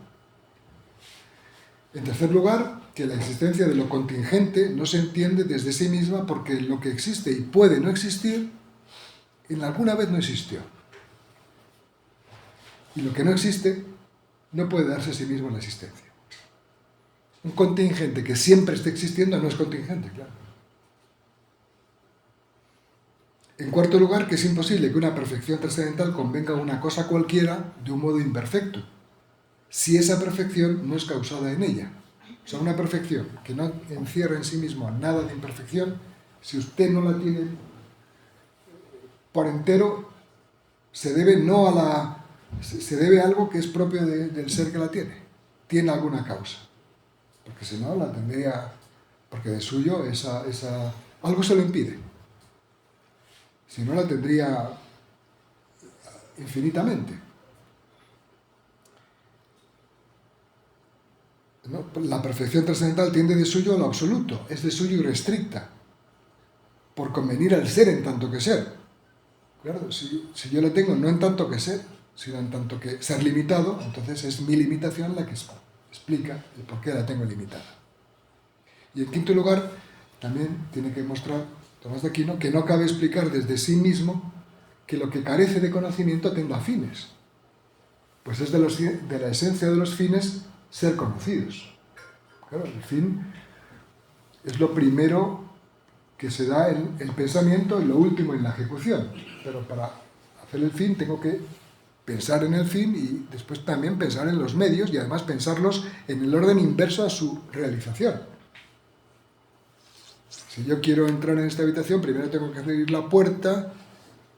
En tercer lugar, que la existencia de lo contingente no se entiende desde sí misma porque lo que existe y puede no existir, en alguna vez no existió. Y lo que no existe no puede darse a sí mismo la existencia. Un contingente que siempre esté existiendo no es contingente, claro. En cuarto lugar, que es imposible que una perfección trascendental convenga a una cosa cualquiera de un modo imperfecto, si esa perfección no es causada en ella. O sea, una perfección que no encierra en sí mismo nada de imperfección, si usted no la tiene por entero, se debe a algo que es propio del ser que la tiene. Tiene alguna causa. Porque si no, la tendría... Porque de suyo algo se lo impide. Si no, la tendría infinitamente. ¿No? la perfección trascendental tiende de suyo a lo absoluto, es de suyo irrestricta, por convenir al ser en tanto que ser. Claro, si yo lo tengo no en tanto que ser, sino en tanto que ser limitado, entonces es mi limitación la que explica el por qué la tengo limitada. Y en quinto lugar, también tiene que mostrar Tomás de Aquino que no cabe explicar desde sí mismo que lo que carece de conocimiento tenga fines. Pues es de la esencia de los fines ser conocidos. Claro, el fin es lo primero que se da en el pensamiento y lo último en la ejecución. Pero para hacer el fin tengo que pensar en el fin y después también pensar en los medios y además pensarlos en el orden inverso a su realización. Si yo quiero entrar en esta habitación, primero tengo que abrir la puerta.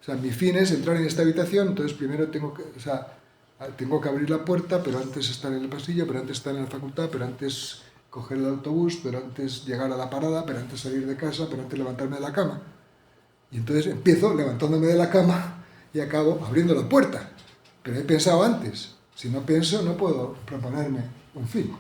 O sea, mi fin es entrar en esta habitación, entonces primero tengo que abrir la puerta, pero antes estar en el pasillo, pero antes estar en la facultad, pero antes coger el autobús, pero antes llegar a la parada, pero antes salir de casa, pero antes levantarme de la cama. Y entonces empiezo levantándome de la cama y acabo abriendo la puerta. Pero he pensado antes. Si no pienso, no puedo proponerme un fin.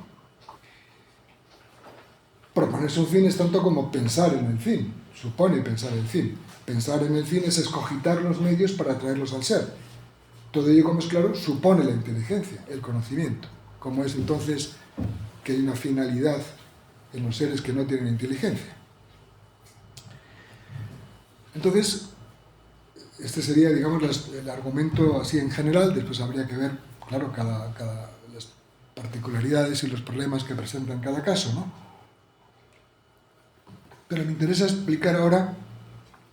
Proponerse un fin es tanto como pensar en el fin. Supone pensar el fin. Pensar en el fin es escogitar los medios para traerlos al ser. Todo ello, como es claro, supone la inteligencia, el conocimiento. ¿Cómo es entonces que hay una finalidad en los seres que no tienen inteligencia? Entonces, este sería, digamos, el argumento así en general. Después habría que ver, claro, las particularidades y los problemas que presentan cada caso, ¿no? Pero me interesa explicar ahora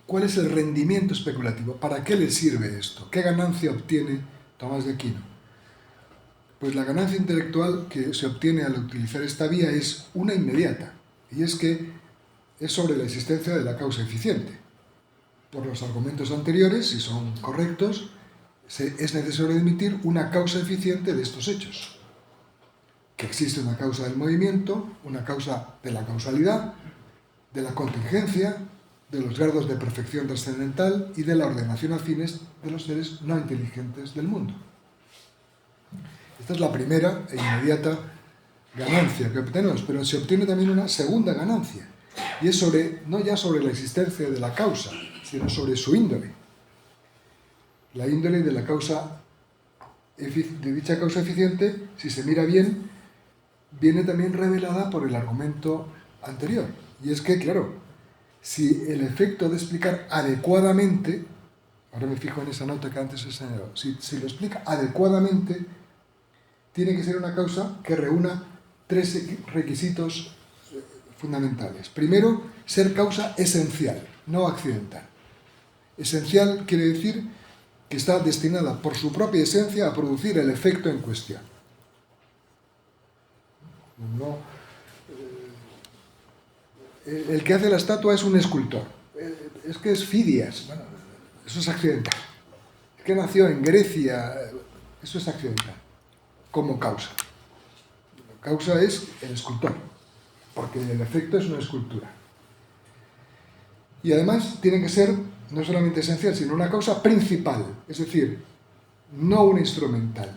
cuál es el rendimiento especulativo. ¿Para qué le sirve esto? ¿Qué ganancia obtiene Tomás de Aquino? Pues la ganancia intelectual que se obtiene al utilizar esta vía es una inmediata, y es que es sobre la existencia de la causa eficiente. Por los argumentos anteriores, si son correctos, es necesario admitir una causa eficiente de estos hechos. Que existe una causa del movimiento, una causa de la causalidad, de la contingencia, de los grados de perfección trascendental y de la ordenación a fines de los seres no inteligentes del mundo. Esta es la primera e inmediata ganancia que obtenemos, pero se obtiene también una segunda ganancia, y es no ya sobre la existencia de la causa, sino sobre su índole. La índole de dicha causa eficiente, si se mira bien, viene también revelada por el argumento anterior. Y es que, claro, si el efecto de explicar adecuadamente, ahora me fijo en esa nota que antes he señalado, si lo explica adecuadamente, tiene que ser una causa que reúna tres requisitos fundamentales. Primero, ser causa esencial, no accidental. Esencial quiere decir que está destinada por su propia esencia a producir el efecto en cuestión. El que hace la estatua es un escultor. Es que es Fidias. Bueno, eso es accidental. Es que nació en Grecia. Eso es accidental. Como causa. La causa es el escultor, porque el efecto es una escultura. Y además tiene que ser no solamente esencial, sino una causa principal, es decir, no una instrumental.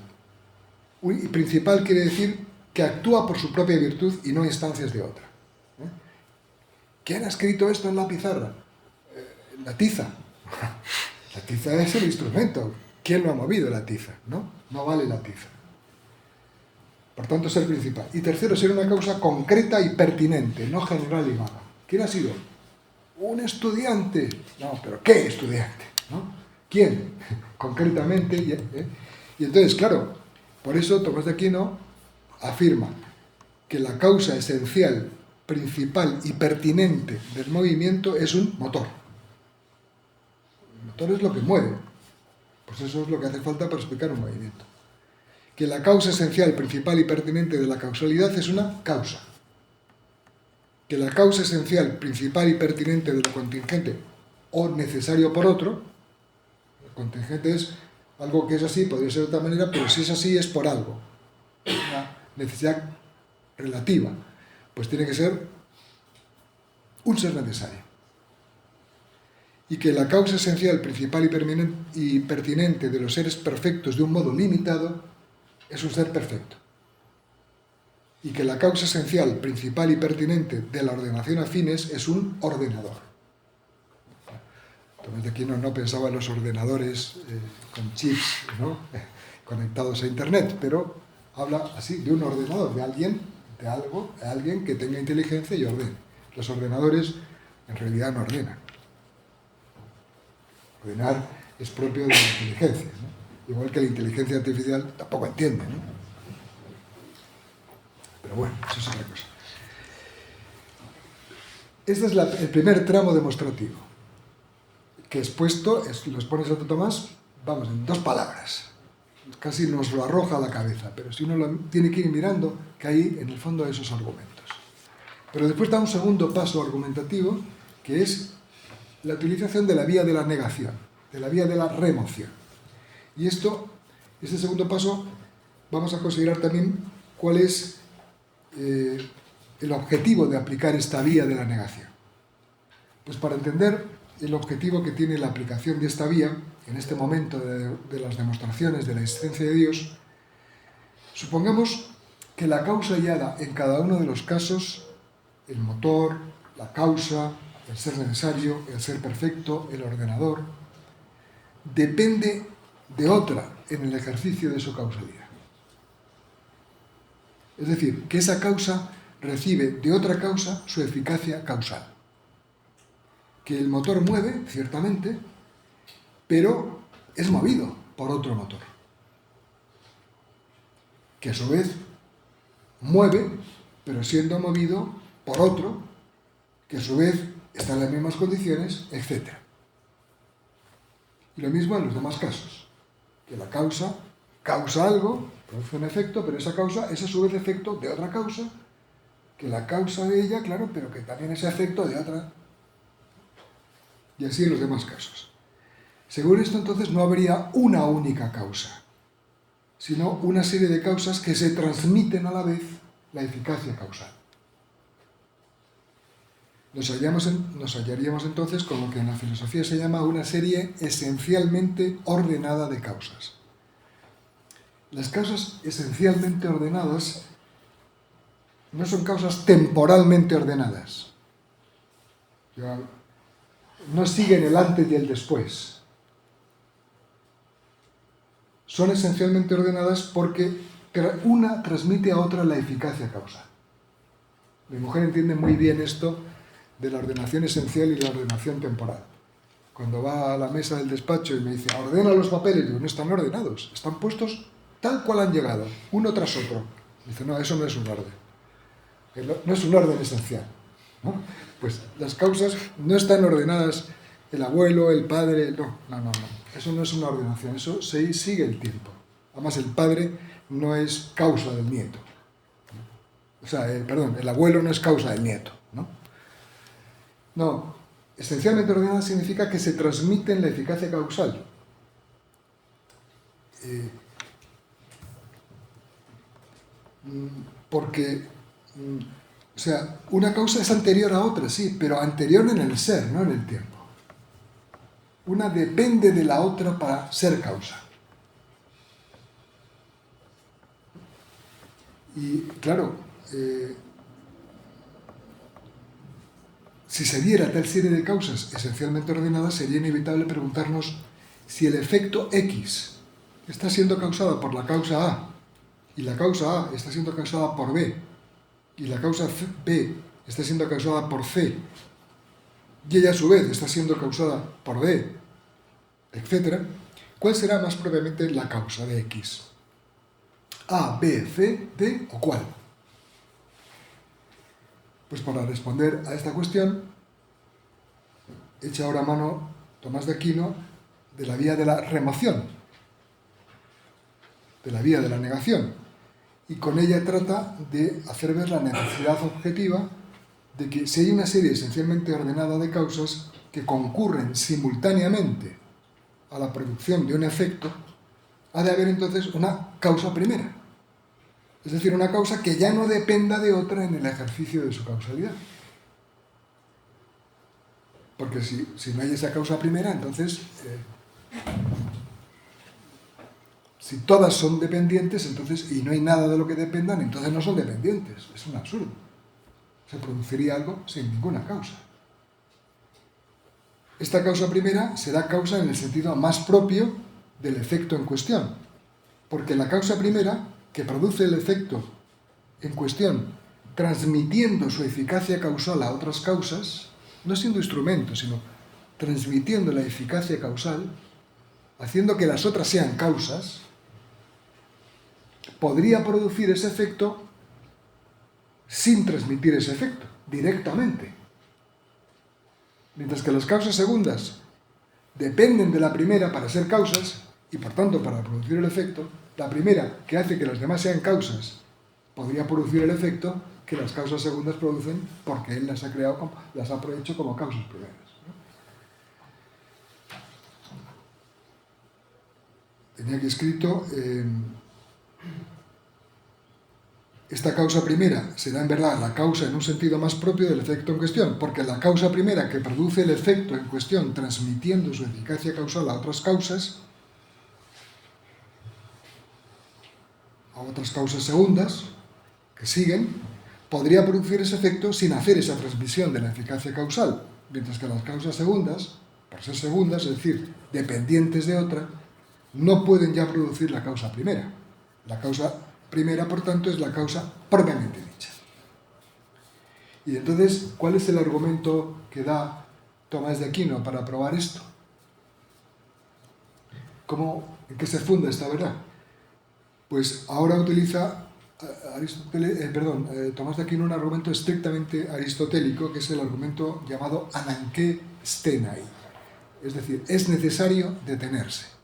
Y principal quiere decir que actúa por su propia virtud y no instancias de otra. ¿Quién ha escrito esto en la pizarra? La tiza. La tiza es el instrumento. ¿Quién lo ha movido, la tiza? No vale la tiza. Por tanto, ser principal. Y tercero, ser una causa concreta y pertinente, no general y vaga. ¿Quién ha sido? Un estudiante. No, pero ¿qué estudiante? ¿No? ¿Quién? Concretamente. Y entonces, claro, por eso Tomás de Aquino afirma que la causa esencial, principal y pertinente del movimiento es un motor. El motor es lo que mueve. Pues eso es lo que hace falta para explicar un movimiento. Que la causa esencial, principal y pertinente de la causalidad es una causa. Que la causa esencial, principal y pertinente de lo contingente o necesario por otro, lo contingente es algo que es así, podría ser de otra manera, pero si es así es por algo. Una necesidad relativa. Pues tiene que ser un ser necesario. Y que la causa esencial, principal y pertinente de los seres perfectos de un modo limitado es un ser perfecto. y que la causa esencial, principal y pertinente de la ordenación a fines es un ordenador. Tomás de Aquino no pensaba en los ordenadores con chips, ¿no? Conectados a Internet, pero habla así de un ordenador, de alguien, de algo, de alguien que tenga inteligencia y ordene. Los ordenadores en realidad no ordenan. Ordenar es propio de la inteligencia, ¿no? Igual que la inteligencia artificial tampoco entiende, ¿no? Pero bueno, eso es otra cosa. Este es el primer tramo demostrativo, que expuesto, lo expone Santo Tomás, vamos, en 2 palabras. Casi nos lo arroja a la cabeza, pero si uno lo tiene que ir mirando, que hay en el fondo esos argumentos. Pero después da un segundo paso argumentativo, que es la utilización de la vía de la negación, de la vía de la remoción. Y este segundo paso, vamos a considerar también cuál es el objetivo de aplicar esta vía de la negación. Pues para entender el objetivo que tiene la aplicación de esta vía, en este momento de las demostraciones de la existencia de Dios, supongamos que la causa hallada en cada uno de los casos, el motor, la causa, el ser necesario, el ser perfecto, el ordenador, depende de otra en el ejercicio de su causalidad. Es decir, que esa causa recibe de otra causa su eficacia causal. Que el motor mueve, ciertamente, pero es movido por otro motor. Que a su vez mueve, pero siendo movido por otro, que a su vez está en las mismas condiciones, etc. Y lo mismo en los demás casos. Que la causa causa algo, produce un efecto, pero esa causa es a su vez efecto de otra causa, que la causa de ella, claro, pero que también es efecto de otra. Y así en los demás casos. Según esto, entonces, no habría una única causa, sino una serie de causas que se transmiten a la vez la eficacia causal. Nos hallaríamos entonces con lo que en la filosofía se llama una serie esencialmente ordenada de causas. Las causas esencialmente ordenadas no son causas temporalmente ordenadas. No siguen el antes y el después. Son esencialmente ordenadas porque una transmite a otra la eficacia causal. Mi mujer entiende muy bien esto de la ordenación esencial y la ordenación temporal. Cuando va a la mesa del despacho y me dice, ordena los papeles, digo, no están ordenados, están puestos tal cual han llegado, uno tras otro. Dice, no, eso no es un orden. No es un orden esencial, ¿no? Pues las causas no están ordenadas, el abuelo, el padre, no. Eso no es una ordenación, eso sigue el tiempo. Además, el padre no es causa del nieto. El abuelo no es causa del nieto, ¿no? No, esencialmente ordenada significa que se transmiten la eficacia causal. Porque, una causa es anterior a otra, sí, pero anterior en el ser, no en el tiempo. Una depende de la otra para ser causa. Y claro, si se diera tal serie de causas esencialmente ordenadas, sería inevitable preguntarnos si el efecto X está siendo causada por la causa A, y la causa A está siendo causada por B, y la causa B está siendo causada por C, y ella a su vez está siendo causada por D, etc., ¿cuál será más propiamente la causa de X? A, B, C, D o cuál? Pues para responder a esta cuestión, echa ahora mano Tomás de Aquino de la vía de la remoción, de la vía de la negación, y con ella trata de hacer ver la necesidad objetiva de que si hay una serie esencialmente ordenada de causas que concurren simultáneamente a la producción de un efecto, ha de haber entonces una causa primera. Es decir, una causa que ya no dependa de otra en el ejercicio de su causalidad. Porque si no hay esa causa primera, entonces Si todas son dependientes, entonces, y no hay nada de lo que dependan, entonces no son dependientes. Es un absurdo. Se produciría algo sin ninguna causa. Esta causa primera será causa en el sentido más propio del efecto en cuestión, porque la causa primera, que produce el efecto en cuestión, transmitiendo su eficacia causal a otras causas, no siendo instrumento, sino transmitiendo la eficacia causal, haciendo que las otras sean causas, podría producir ese efecto sin transmitir ese efecto, directamente. Mientras que las causas segundas dependen de la primera para ser causas, y por tanto para producir el efecto, la primera, que hace que las demás sean causas, podría producir el efecto que las causas segundas producen porque él las ha creado, las ha hecho como causas primeras. Tenía aquí escrito, esta causa primera será en verdad la causa en un sentido más propio del efecto en cuestión, porque la causa primera que produce el efecto en cuestión transmitiendo su eficacia causal a otras causas segundas que siguen, podría producir ese efecto sin hacer esa transmisión de la eficacia causal, mientras que las causas segundas, por ser segundas, es decir, dependientes de otra, no pueden ya producir la causa primera. La causa primera, por tanto, es la causa propiamente dicha. Y entonces, ¿cuál es el argumento que da Tomás de Aquino para probar esto? ¿En qué se funda esta verdad? Pues ahora utiliza Tomás de Aquino un argumento estrictamente aristotélico, que es el argumento llamado ananké stenai. Es decir, es necesario detenerse.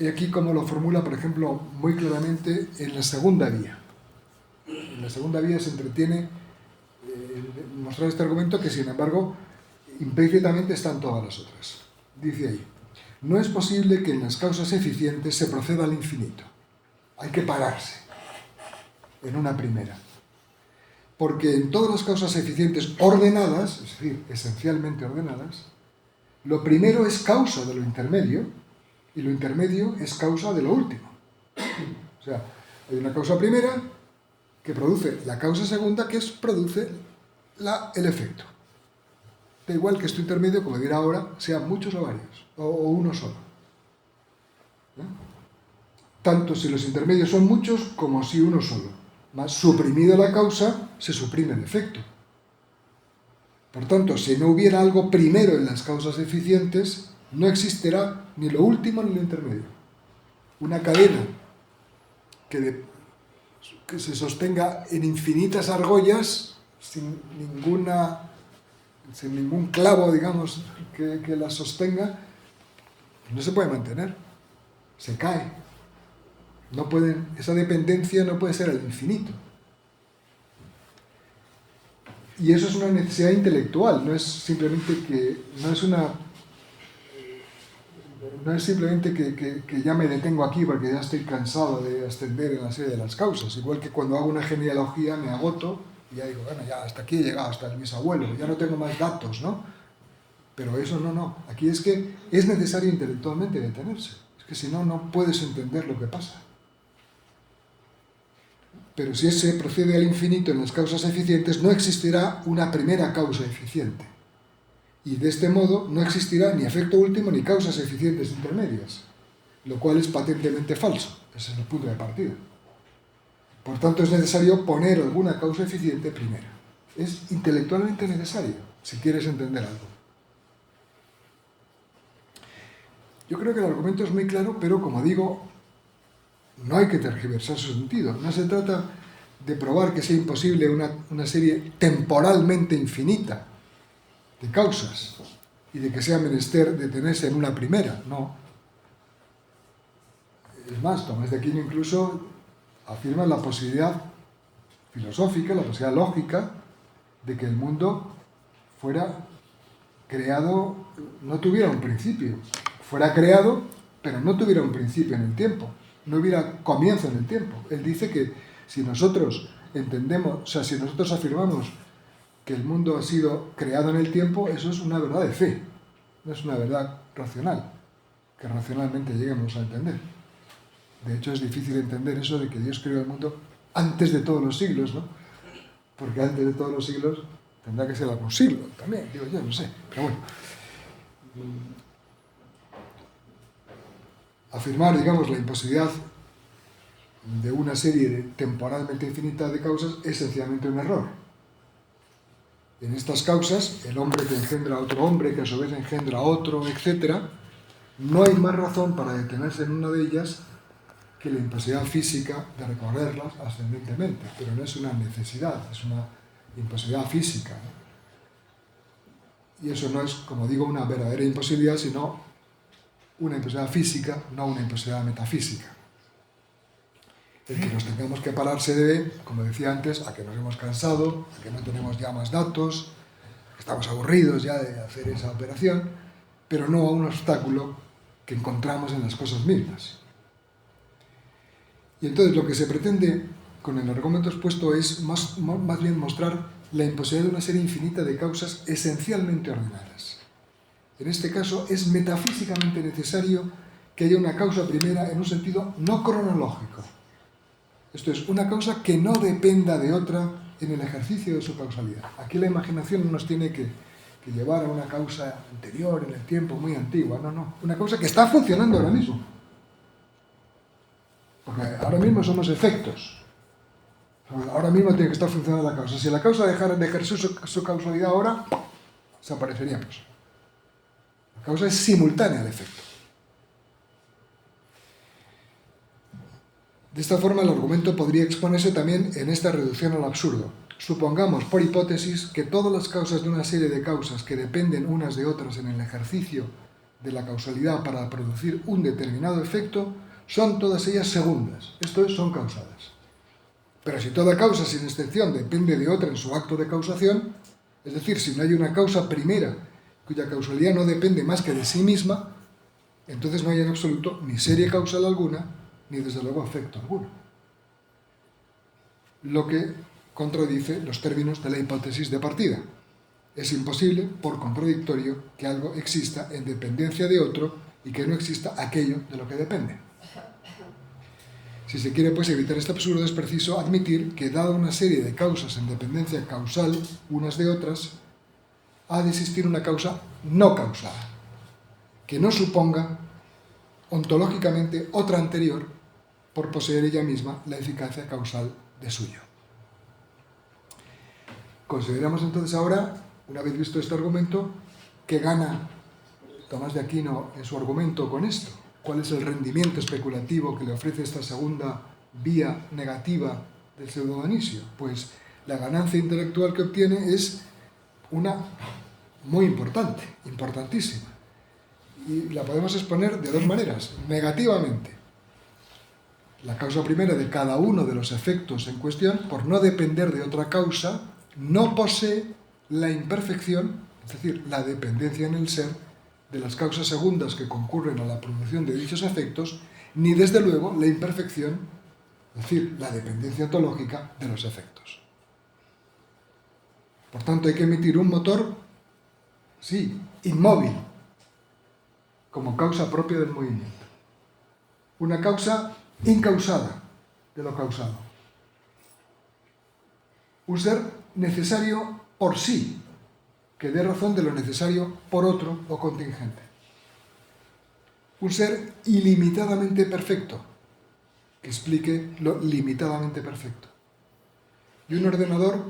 Y aquí como lo formula, por ejemplo, muy claramente en la segunda vía. En la segunda vía se entretiene en mostrar este argumento que, sin embargo, implícitamente están todas las otras. Dice ahí: no es posible que en las causas eficientes se proceda al infinito. Hay que pararse en una primera. Porque en todas las causas eficientes ordenadas, es decir, esencialmente ordenadas, lo primero es causa de lo intermedio y lo intermedio es causa de lo último. O sea, hay una causa primera que produce la causa segunda que produce el efecto. Da igual que esto intermedio, como dirá ahora, sean muchos o varios, o uno solo. Tanto si los intermedios son muchos como si uno solo. Más suprimida la causa, se suprime el efecto. Por tanto, si no hubiera algo primero en las causas eficientes, no existirá ni lo último ni lo intermedio. Una cadena que se sostenga en infinitas argollas, sin ningún clavo, digamos, que la sostenga, no se puede mantener, se cae. Esa dependencia no puede ser al infinito. Y eso es una necesidad intelectual, no es simplemente que ya me detengo aquí porque ya estoy cansado de ascender en la serie de las causas. Igual que cuando hago una genealogía me agoto y ya digo, bueno, ya hasta aquí he llegado, hasta el bisabuelo, ya no tengo más datos, ¿no? Pero eso no. Aquí es que es necesario intelectualmente detenerse. Es que si no, no puedes entender lo que pasa. Pero si se procede al infinito en las causas eficientes, no existirá una primera causa eficiente. Y de este modo no existirá ni efecto último ni causas eficientes intermedias, lo cual es patentemente falso. Ese es el punto de partida. Por tanto, es necesario poner alguna causa eficiente primero. Es intelectualmente necesario, si quieres entender algo. Yo creo que el argumento es muy claro, pero como digo, no hay que tergiversar su sentido. No se trata de probar que sea imposible una serie temporalmente infinita de causas y de que sea menester detenerse en una primera, no. Es más, Tomás de Aquino incluso afirma la posibilidad filosófica, la posibilidad lógica de que el mundo fuera creado, no tuviera un principio, fuera creado, pero no tuviera un principio en el tiempo, no hubiera comienzo en el tiempo. Él dice que si nosotros si nosotros afirmamos que el mundo ha sido creado en el tiempo, eso es una verdad de fe, no es una verdad racional. que racionalmente lleguemos a entender. De hecho, es difícil entender eso de que Dios creó el mundo antes de todos los siglos, ¿no? Porque antes de todos los siglos tendrá que ser algún siglo también, digo yo, no sé. Pero bueno, afirmar, digamos, la imposibilidad de una serie temporalmente infinita de causas es sencillamente un error. En estas causas, el hombre que engendra a otro hombre, que a su vez engendra a otro, etc., no hay más razón para detenerse en una de ellas que la imposibilidad física de recorrerlas ascendentemente, pero no es una necesidad, es una imposibilidad física, ¿no? Y eso no es, como digo, una verdadera imposibilidad, sino una imposibilidad física, no una imposibilidad metafísica. El que nos tengamos que parar se debe, como decía antes, a que nos hemos cansado, a que no tenemos ya más datos, estamos aburridos ya de hacer esa operación, pero no a un obstáculo que encontramos en las cosas mismas. Y entonces lo que se pretende con el argumento expuesto es más bien mostrar la imposibilidad de una serie infinita de causas esencialmente ordenadas. En este caso es metafísicamente necesario que haya una causa primera en un sentido no cronológico. Esto es, una causa que no dependa de otra en el ejercicio de su causalidad. Aquí la imaginación no nos tiene que llevar a una causa anterior en el tiempo, muy antigua, no. Una causa que está funcionando ahora mismo. Porque ahora mismo somos efectos. Ahora mismo tiene que estar funcionando la causa. Si la causa dejara de ejercer su causalidad ahora, desapareceríamos. La causa es simultánea al efecto. De esta forma, el argumento podría exponerse también en esta reducción al absurdo. Supongamos, por hipótesis, que todas las causas de una serie de causas que dependen unas de otras en el ejercicio de la causalidad para producir un determinado efecto son todas ellas segundas, esto es, son causadas. Pero si toda causa, sin excepción, depende de otra en su acto de causación, es decir, si no hay una causa primera cuya causalidad no depende más que de sí misma, entonces no hay en absoluto ni serie causal alguna, ni desde luego efecto alguno. Lo que contradice los términos de la hipótesis de partida. Es imposible, por contradictorio, que algo exista en dependencia de otro y que no exista aquello de lo que depende. Si se quiere pues evitar este absurdo, es preciso admitir que, dada una serie de causas en dependencia causal unas de otras, ha de existir una causa no causada, que no suponga ontológicamente otra anterior por poseer ella misma la eficacia causal de suyo. Consideramos entonces ahora, una vez visto este argumento, ¿qué gana Tomás de Aquino en su argumento con esto? ¿Cuál es el rendimiento especulativo que le ofrece esta segunda vía negativa del pseudo Dionisio? Pues la ganancia intelectual que obtiene es una muy importante, importantísima. Y la podemos exponer de dos maneras. Negativamente, la causa primera de cada uno de los efectos en cuestión, por no depender de otra causa, no posee la imperfección, es decir, la dependencia en el ser, de las causas segundas que concurren a la producción de dichos efectos, ni desde luego la imperfección, es decir, la dependencia ontológica de los efectos. Por tanto, hay que emitir un motor, sí, inmóvil, como causa propia del movimiento. Una causa incausada de lo causado. Un ser necesario por sí, que dé razón de lo necesario por otro o contingente. Un ser ilimitadamente perfecto, que explique lo limitadamente perfecto. Y un ordenador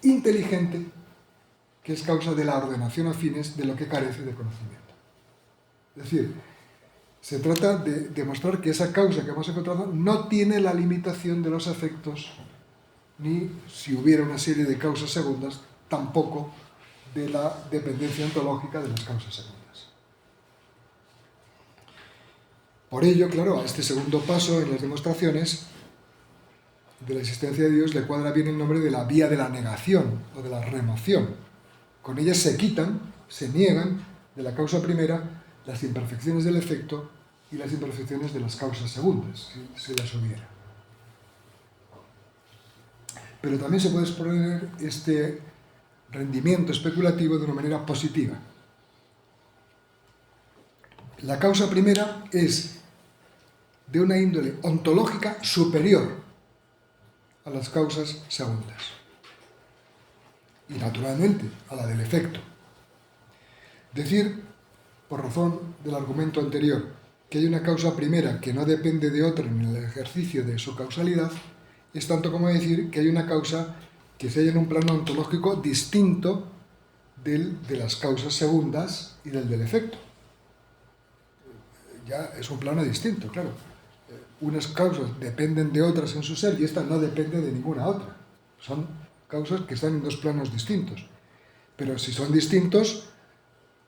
inteligente, que es causa de la ordenación a fines de lo que carece de conocimiento. Es decir, se trata de demostrar que esa causa que hemos encontrado no tiene la limitación de los efectos, ni, si hubiera una serie de causas segundas, tampoco de la dependencia ontológica de las causas segundas. Por ello, claro, a este segundo paso en las demostraciones de la existencia de Dios le cuadra bien el nombre de la vía de la negación o de la remoción. Con ella se quitan, se niegan de la causa primera las imperfecciones del efecto y las imperfecciones de las causas segundas, si las hubiera. Pero también se puede exponer este rendimiento especulativo de una manera positiva. La causa primera es de una índole ontológica superior a las causas segundas. Y naturalmente a la del efecto. Decir, por razón del argumento anterior, que hay una causa primera que no depende de otra en el ejercicio de su causalidad, es tanto como decir que hay una causa que se halla en un plano ontológico distinto del de las causas segundas y del efecto. Ya es un plano distinto, claro. Unas causas dependen de otras en su ser y esta no depende de ninguna otra. Son causas que están en dos planos distintos. Pero si son distintos,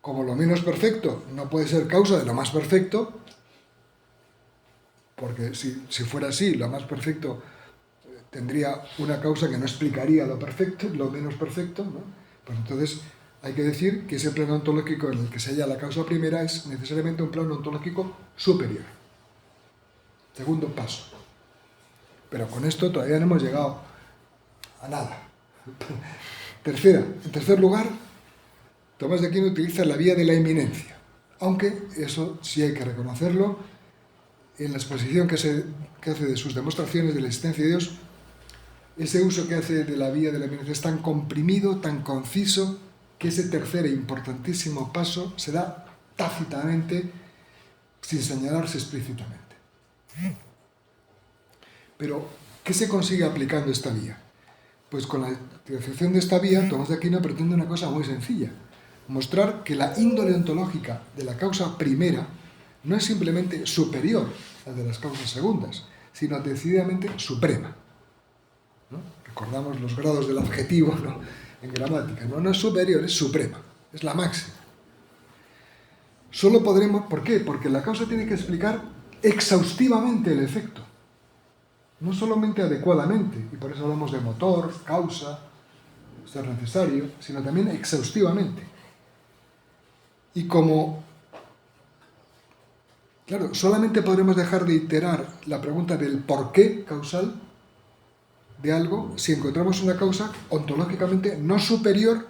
como lo menos perfecto no puede ser causa de lo más perfecto, porque si fuera así, lo más perfecto tendría una causa que no explicaría lo perfecto, lo menos perfecto, ¿no? Pues entonces hay que decir que ese plano ontológico en el que se halla la causa primera es necesariamente un plano ontológico superior. Segundo paso. Pero con esto todavía no hemos llegado a nada. En tercer lugar, Tomás de Aquino utiliza la vía de la eminencia, aunque eso sí hay que reconocerlo, en la exposición que hace de sus demostraciones de la existencia de Dios, ese uso que hace de la vía de la eminencia es tan comprimido, tan conciso, que ese tercer e importantísimo paso se da tácitamente, sin señalarse explícitamente. Pero, ¿qué se consigue aplicando esta vía? Pues con la utilización de esta vía, Tomás de Aquino pretende una cosa muy sencilla: mostrar que la índole ontológica de la causa primera no es simplemente superior a la de las causas segundas, sino decididamente suprema, ¿no? Recordamos los grados del adjetivo, ¿no?, en gramática. No es superior, es suprema, es la máxima. Solo podremos... ¿Por qué? Porque la causa tiene que explicar exhaustivamente el efecto, no solamente adecuadamente, y por eso hablamos de motor, causa, ser necesario, sino también exhaustivamente. Y como, claro, solamente podremos dejar de iterar la pregunta del por qué causal de algo si encontramos una causa ontológicamente no superior,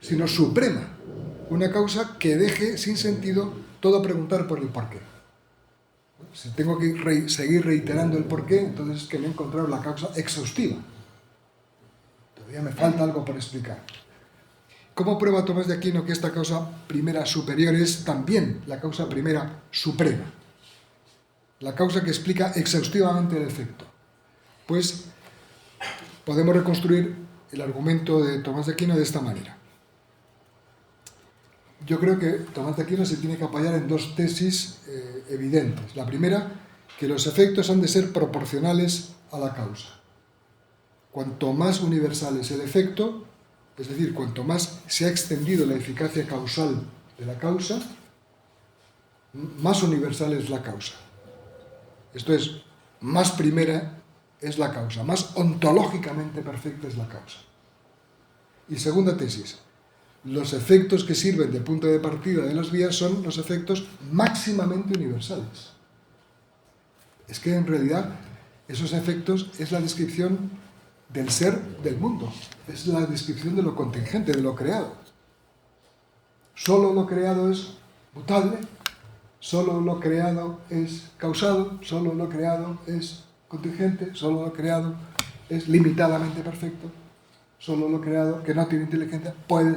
sino suprema. Una causa que deje sin sentido todo preguntar por el por qué. Si tengo que seguir reiterando el por qué, entonces es que me he encontrado la causa exhaustiva. Todavía me falta algo por explicar. ¿Cómo prueba Tomás de Aquino que esta causa primera superior es también la causa primera suprema? La causa que explica exhaustivamente el efecto. Pues podemos reconstruir el argumento de Tomás de Aquino de esta manera. Yo creo que Tomás de Aquino se tiene que apoyar en dos tesis evidentes. La primera, que los efectos han de ser proporcionales a la causa. Cuanto más universal es el efecto, es decir, cuanto más se ha extendido la eficacia causal de la causa, más universal es la causa. Esto es, más primera es la causa, más ontológicamente perfecta es la causa. Y segunda tesis, los efectos que sirven de punto de partida de las vías son los efectos máximamente universales. Es que en realidad esos efectos es la descripción del ser del mundo, es la descripción de lo contingente, de lo creado. Solo lo creado es mutable, solo lo creado es causado, solo lo creado es contingente, solo lo creado es limitadamente perfecto, solo lo creado que no tiene inteligencia puede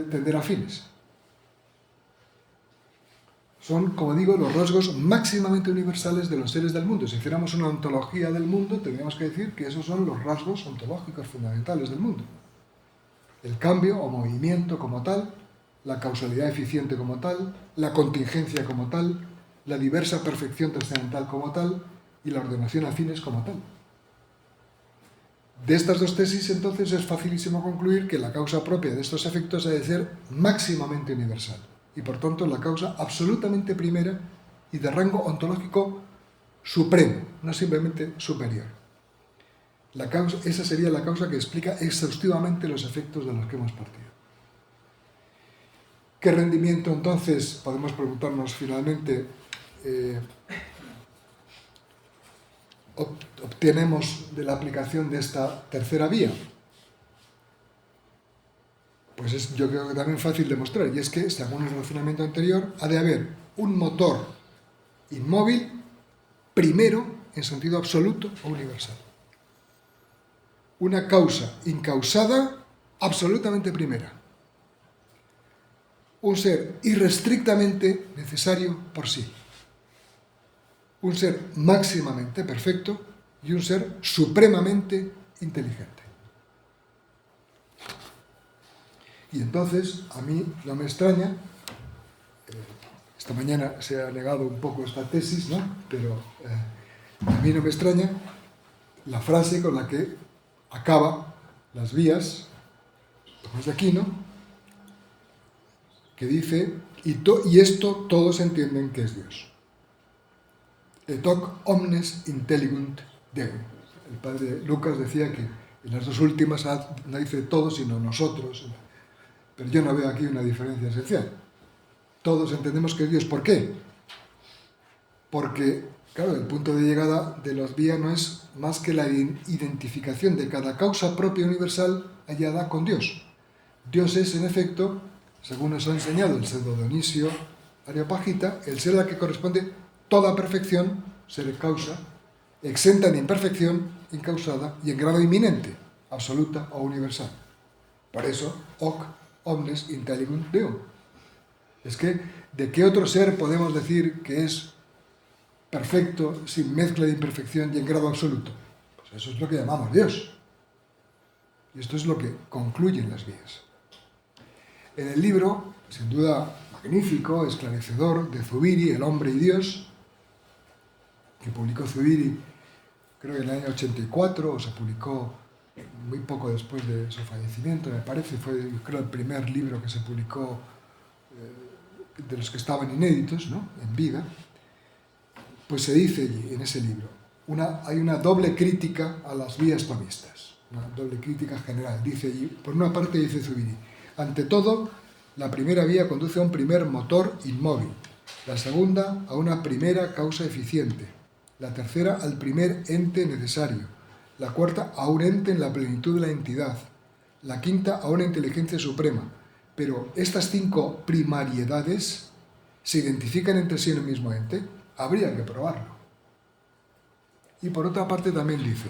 tender a fines. Son, como digo, los rasgos máximamente universales de los seres del mundo. Si hiciéramos una ontología del mundo, tendríamos que decir que esos son los rasgos ontológicos fundamentales del mundo. El cambio o movimiento como tal, la causalidad eficiente como tal, la contingencia como tal, la diversa perfección trascendental como tal y la ordenación a fines como tal. De estas dos tesis, entonces, es facilísimo concluir que la causa propia de estos efectos ha de ser máximamente universal y, por tanto, la causa absolutamente primera y de rango ontológico supremo, no simplemente superior. Esa sería la causa que explica exhaustivamente los efectos de los que hemos partido. ¿Qué rendimiento, entonces, podemos preguntarnos finalmente, obtenemos de la aplicación de esta tercera vía? Pues es, yo creo que también fácil demostrar, y es que, según el razonamiento anterior, ha de haber un motor inmóvil primero en sentido absoluto o universal. Una causa incausada absolutamente primera. Un ser irrestrictamente necesario por sí. Un ser máximamente perfecto y un ser supremamente inteligente. Y entonces, a mí no me extraña, esta mañana se ha negado un poco esta tesis, ¿no? Pero a mí no me extraña la frase con la que acaba Las Vías, Tomás de Aquino, que dice, y esto todos entienden que es Dios. Et hoc omnes intellegunt Deum. El padre Lucas decía que en las dos últimas no dice todos, sino nosotros. Pero yo no veo aquí una diferencia esencial. Todos entendemos que es Dios. ¿Por qué? Porque, claro, el punto de llegada de Las Vías no es más que la identificación de cada causa propia universal hallada con Dios. Dios es, en efecto, según nos ha enseñado el pseudo Dionisio Areopagita, el ser al que corresponde toda perfección, ser causa, exenta de imperfección, incausada y en grado inminente, absoluta o universal. Por eso, hoc omnes intellegunt Deum. Es que, ¿de qué otro ser podemos decir que es perfecto, sin mezcla de imperfección y en grado absoluto? Pues eso es lo que llamamos Dios. Y esto es lo que concluyen Las Vías. En el libro, sin duda magnífico, esclarecedor, de Zubiri, El hombre y Dios, que publicó Zubiri, creo que en el año 84, o se publicó muy poco después de su fallecimiento, me parece, fue, creo, el primer libro que se publicó de los que estaban inéditos, ¿no?, en vida. Pues se dice allí, en ese libro, hay una doble crítica a las vías tomistas, una doble crítica general. Dice allí, por una parte dice Zubiri, ante todo, la primera vía conduce a un primer motor inmóvil, la segunda a una primera causa eficiente, la tercera al primer ente necesario, la cuarta a un ente en la plenitud de la entidad, la quinta a una inteligencia suprema. Pero estas 5 primariedades se identifican entre sí en el mismo ente. Habría que probarlo. Y por otra parte también dice,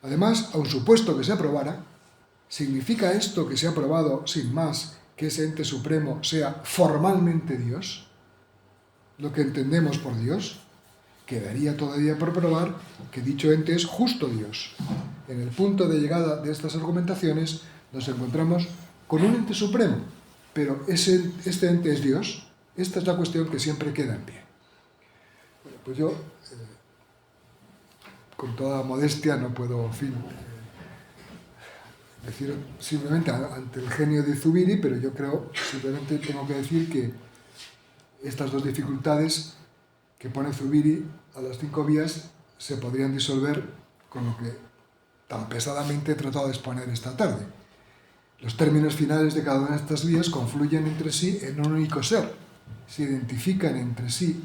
además, aun supuesto que se aprobara, ¿significa esto que se ha probado sin más que ese ente supremo sea formalmente Dios? Lo que entendemos por Dios. Quedaría todavía por probar que dicho ente es justo Dios. En el punto de llegada de estas argumentaciones nos encontramos con un ente supremo, pero este ente es Dios. Esta es la cuestión que siempre queda en pie. Bueno, pues yo, con toda modestia, no puedo, en fin, decir simplemente ante el genio de Zubiri, pero yo creo, simplemente tengo que decir que estas dos dificultades que pone Zubiri a las 5 vías se podrían disolver con lo que tan pesadamente he tratado de exponer esta tarde. Los términos finales de cada una de estas vías confluyen entre sí en un único ser, se identifican entre sí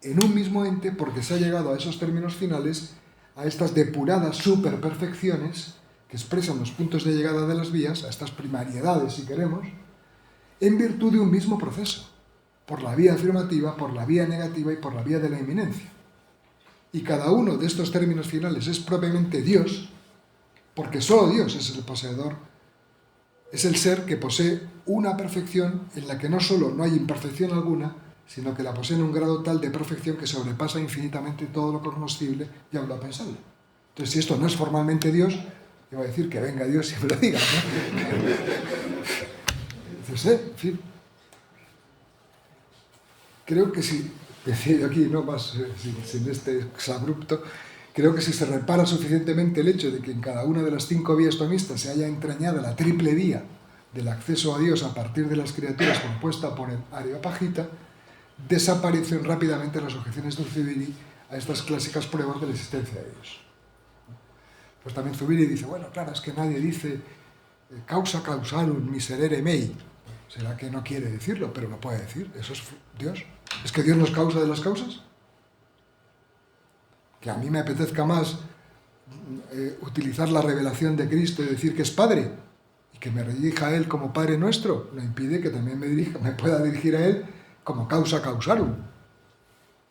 en un mismo ente porque se ha llegado a esos términos finales, a estas depuradas superperfecciones que expresan los puntos de llegada de las vías, a estas primariedades, si queremos, en virtud de un mismo proceso, por la vía afirmativa, por la vía negativa y por la vía de la inminencia. Y cada uno de estos términos finales es propiamente Dios, porque solo Dios es el poseedor, es el ser que posee una perfección en la que no solo no hay imperfección alguna, sino que la posee en un grado tal de perfección que sobrepasa infinitamente todo lo cognoscible y aún lo pensable. Entonces, si esto no es formalmente Dios, yo voy a decir que venga Dios y me lo diga, ¿no? Entonces, en fin, creo que si, decía yo aquí, no más sin este exabrupto, creo que si se repara suficientemente el hecho de que en cada una de las 5 vías tomistas se haya entrañado la triple vía del acceso a Dios a partir de las criaturas compuesta por el Areopagita, desaparecen rápidamente las objeciones de Zubiri a estas clásicas pruebas de la existencia de Dios. Pues también Zubiri dice, bueno, claro, es que nadie dice causa causalum miserere mei. Será que no quiere decirlo, pero lo puede decir, eso es Dios. ¿Es que Dios no es causa de las causas? Que a mí me apetezca más utilizar la revelación de Cristo y decir que es Padre, y que me dirija a Él como Padre nuestro, no impide que también me pueda dirigir a Él como causa causarum,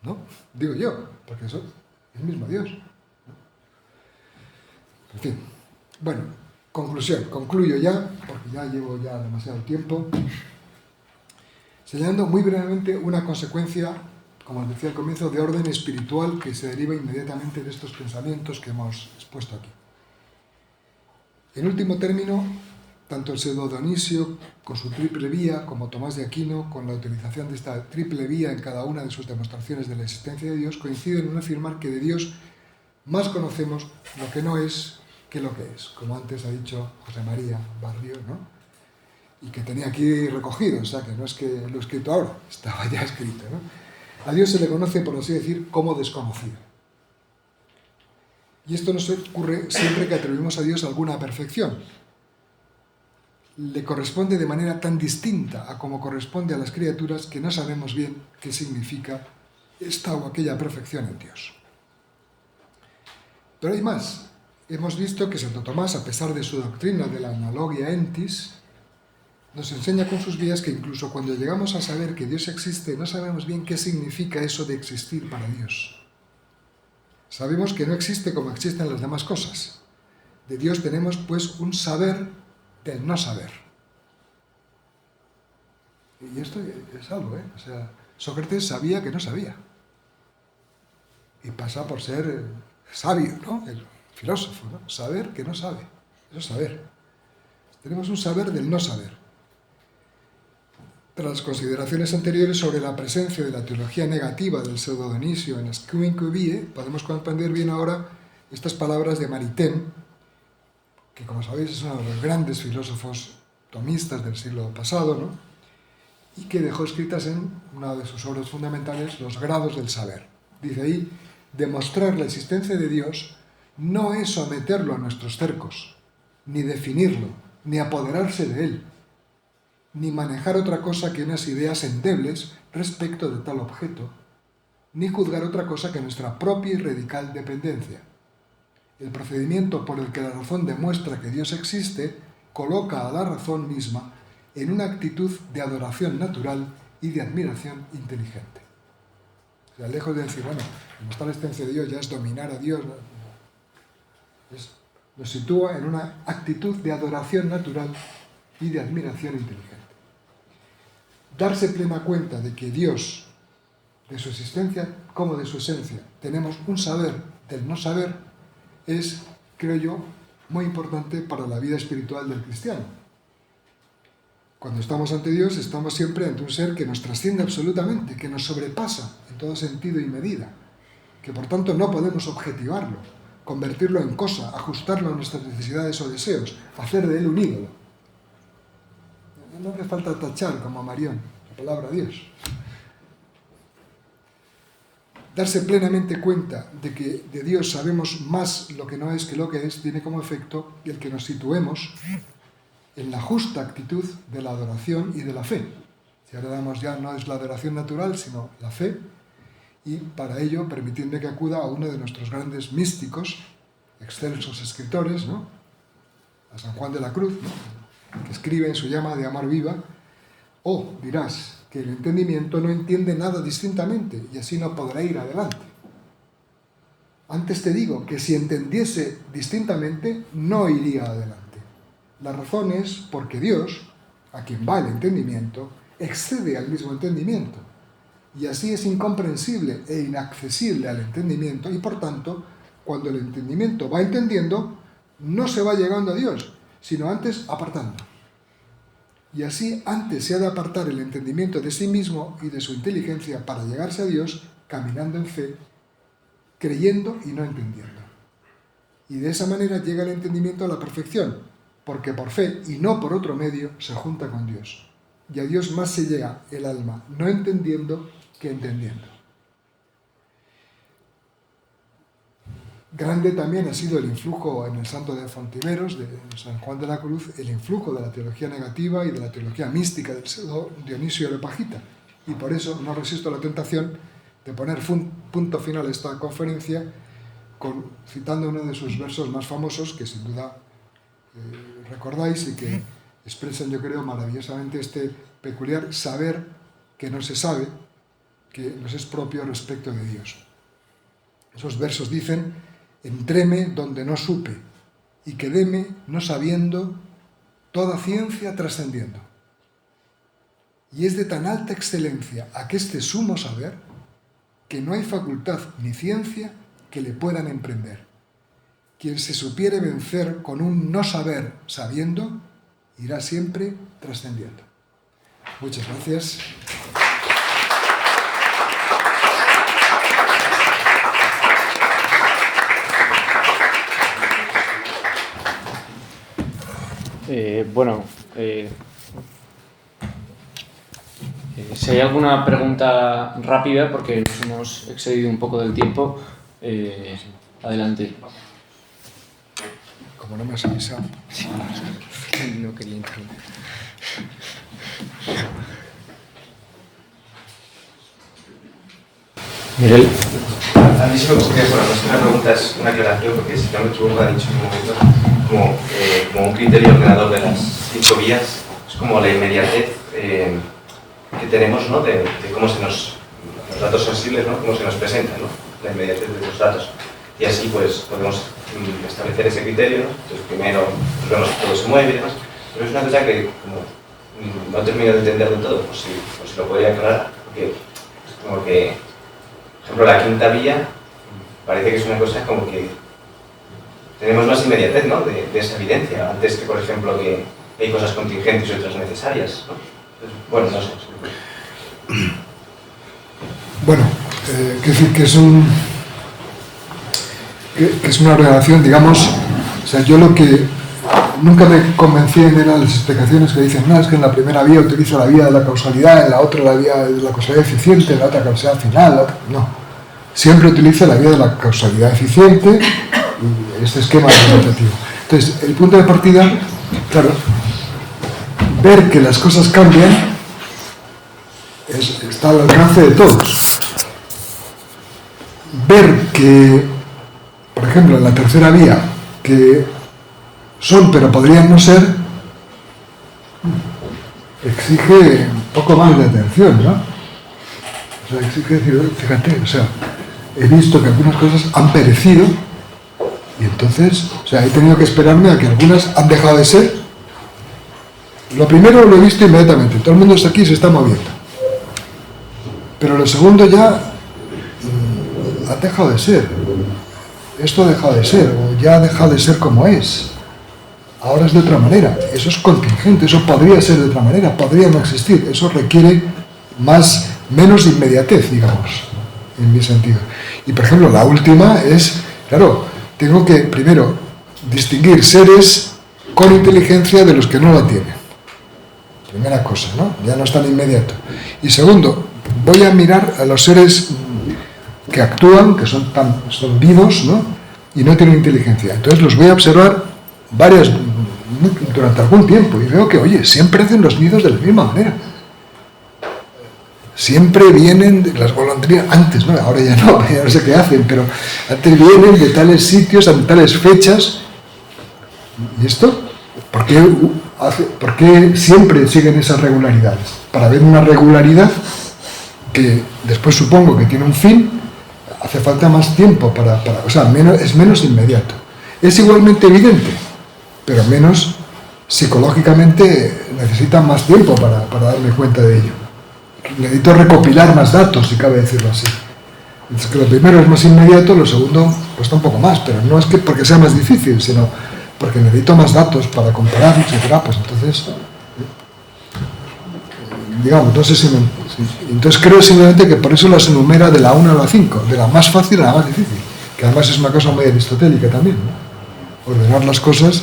¿no? Digo yo, porque eso es el mismo Dios, ¿no? En fin, bueno, concluyo ya, porque ya llevo ya demasiado tiempo, señalando muy brevemente una consecuencia, como decía al comienzo, de orden espiritual que se deriva inmediatamente de estos pensamientos que hemos expuesto aquí. En último término, tanto el pseudo Dionisio con su triple vía, como Tomás de Aquino con la utilización de esta triple vía en cada una de sus demostraciones de la existencia de Dios, coinciden en afirmar que de Dios más conocemos lo que no es que lo que es, como antes ha dicho José María Barrio, ¿no? Y que tenía aquí recogido, o sea que no es que lo he escrito ahora, estaba ya escrito, ¿no? A Dios se le conoce, por así decir, como desconocido. Y esto nos ocurre siempre que atribuimos a Dios alguna perfección. Le corresponde de manera tan distinta a como corresponde a las criaturas que no sabemos bien qué significa esta o aquella perfección en Dios. Pero hay más. Hemos visto que Santo Tomás, a pesar de su doctrina de la analogia entis, nos enseña con sus guías que incluso cuando llegamos a saber que Dios existe, no sabemos bien qué significa eso de existir para Dios. Sabemos que no existe como existen las demás cosas. De Dios tenemos, pues, un saber del no saber. Y esto es algo, ¿eh? O sea, Sócrates sabía que no sabía. Y pasa por ser sabio, ¿no? El filósofo, ¿no? Saber que no sabe. Eso es saber. Tenemos un saber del no saber. Tras las consideraciones anteriores sobre la presencia de la teología negativa del pseudo Dionisio en Squinque Vie, podemos comprender bien ahora estas palabras de Maritain, que como sabéis es uno de los grandes filósofos tomistas del siglo pasado, ¿no? Y que dejó escritas en una de sus obras fundamentales, Los grados del saber. Dice ahí, demostrar la existencia de Dios no es someterlo a nuestros cercos, ni definirlo, ni apoderarse de él, ni manejar otra cosa que unas ideas endebles respecto de tal objeto, ni juzgar otra cosa que nuestra propia y radical dependencia. El procedimiento por el que la razón demuestra que Dios existe coloca a la razón misma en una actitud de adoración natural y de admiración inteligente. O sea, lejos de decir, bueno, demostrar la existencia de Dios ya es dominar a Dios, nos sitúa en una actitud de adoración natural y de admiración inteligente. Darse plena cuenta de que Dios, de su existencia como de su esencia, tenemos un saber del no saber, es, creo yo, muy importante para la vida espiritual del cristiano. Cuando estamos ante Dios, estamos siempre ante un ser que nos trasciende absolutamente, que nos sobrepasa en todo sentido y medida, que por tanto no podemos objetivarlo, convertirlo en cosa, ajustarlo a nuestras necesidades o deseos, hacer de él un ídolo. No hace falta tachar, como a Marión, la palabra Dios. Darse plenamente cuenta de que de Dios sabemos más lo que no es que lo que es, tiene como efecto el que nos situemos en la justa actitud de la adoración y de la fe. Si ahora damos ya no es la adoración natural, sino la fe, y para ello permitidme que acuda a uno de nuestros grandes místicos, excelsos escritores, ¿no? A San Juan de la Cruz, ¿no? Que escribe en su llama de amor viva, dirás que el entendimiento no entiende nada distintamente y así no podrá ir adelante. Antes te digo que si entendiese distintamente, no iría adelante. La razón es porque Dios, a quien va el entendimiento, excede al mismo entendimiento, y así es incomprensible e inaccesible al entendimiento, y por tanto, cuando el entendimiento va entendiendo, no se va llegando a Dios, sino antes apartando. Y así antes se ha de apartar el entendimiento de sí mismo y de su inteligencia para llegarse a Dios, caminando en fe, creyendo y no entendiendo. Y de esa manera llega el entendimiento a la perfección, porque por fe y no por otro medio se junta con Dios. Y a Dios más se llega el alma no entendiendo que entendiendo. Grande también ha sido el influjo en el Santo de Fontiveros, de San Juan de la Cruz, el influjo de la teología negativa y de la teología mística del pseudo Dionisio Areopagita. Y por eso no resisto la tentación de poner punto final a esta conferencia citando uno de sus versos más famosos, que sin duda recordáis y que expresan, yo creo, maravillosamente este peculiar saber que que no se sabe, que nos es propio respecto de Dios. Esos versos dicen: entréme donde no supe, y quedéme no sabiendo, toda ciencia trascendiendo. Y es de tan alta excelencia aqueste sumo saber, que no hay facultad ni ciencia que le puedan emprender. Quien se supiere vencer con un no saber sabiendo, irá siempre trascendiendo. Muchas gracias. Si hay alguna pregunta rápida, porque nos hemos excedido un poco del tiempo, adelante. Como no me has avisado. Sí, no quería interrumpir. Miguel. A mí se me gustaría, bueno, no es una pregunta, es una aclaración, porque si no me equivoco ha dicho en un momento como un criterio ordenador de las 5 vías, es como la inmediatez que tenemos, ¿no? de cómo se los datos sensibles, ¿no? Cómo se nos presentan, ¿no? La inmediatez de los datos. Y así pues podemos establecer ese criterio, ¿no? Entonces primero pues, vemos que todo se mueve y demás, pero es una cosa que como no termino de entender del todo, pues si lo podría aclarar, porque es como que, por ejemplo, la quinta vía parece que es una cosa como que tenemos más inmediatez, ¿no? de esa evidencia, antes que, por ejemplo, que hay cosas contingentes y otras necesarias, ¿no? Entonces, bueno, no sé. Bueno, quiero decir que es una relación, digamos, o sea, yo lo que nunca me convencí eran las explicaciones que dicen: no, es que en la primera vía utilizo la vía de la causalidad, en la otra la vía de la causalidad eficiente, en la otra causalidad final. No, siempre utilizo la vía de la causalidad eficiente y este esquema representativo. Entonces, el punto de partida, claro, ver que las cosas cambian está al alcance de todos. Ver que, por ejemplo, en la tercera vía, que son pero podrían no ser, exige un poco más de atención, ¿no? O sea, exige decir, fíjate, o sea, he visto que algunas cosas han perecido y entonces, o sea, he tenido que esperarme a que algunas han dejado de ser. Lo primero lo he visto inmediatamente, todo el mundo está aquí y se está moviendo. Pero lo segundo ya ha dejado de ser. Esto ha dejado de ser, o ya ha dejado de ser como es. Ahora es de otra manera. Eso es contingente, eso podría ser de otra manera, podría no existir. Eso requiere menos inmediatez, digamos, en mi sentido. Y por ejemplo, la última es, claro, tengo que primero distinguir seres con inteligencia de los que no la tienen. Primera cosa, ¿no? Ya no es tan inmediato. Y segundo, voy a mirar a los seres que actúan, que son vivos, ¿no? Y no tienen inteligencia. Entonces los voy a observar durante algún tiempo y veo que, oye, siempre hacen los nidos de la misma manera. Siempre vienen las golondrinas, antes, ¿no? Ahora ya no sé qué hacen, pero antes vienen de tales sitios, a tales fechas. ¿Y esto? ¿Por qué siempre siguen esas regularidades? Para ver una regularidad que después supongo que tiene un fin, hace falta más tiempo o sea, es menos inmediato. Es igualmente evidente, pero menos psicológicamente necesita más tiempo para darme cuenta de ello. Necesito recopilar más datos, si cabe decirlo así. Entonces, que lo primero es más inmediato, lo segundo cuesta un poco más, pero no es que porque sea más difícil, sino porque necesito más datos para comparar, etc. Pues entonces, digamos, no sé si entonces creo simplemente que por eso las enumera de la 1 a la 5, de la más fácil a la más difícil, que además es una cosa muy aristotélica también, ¿no? Ordenar las cosas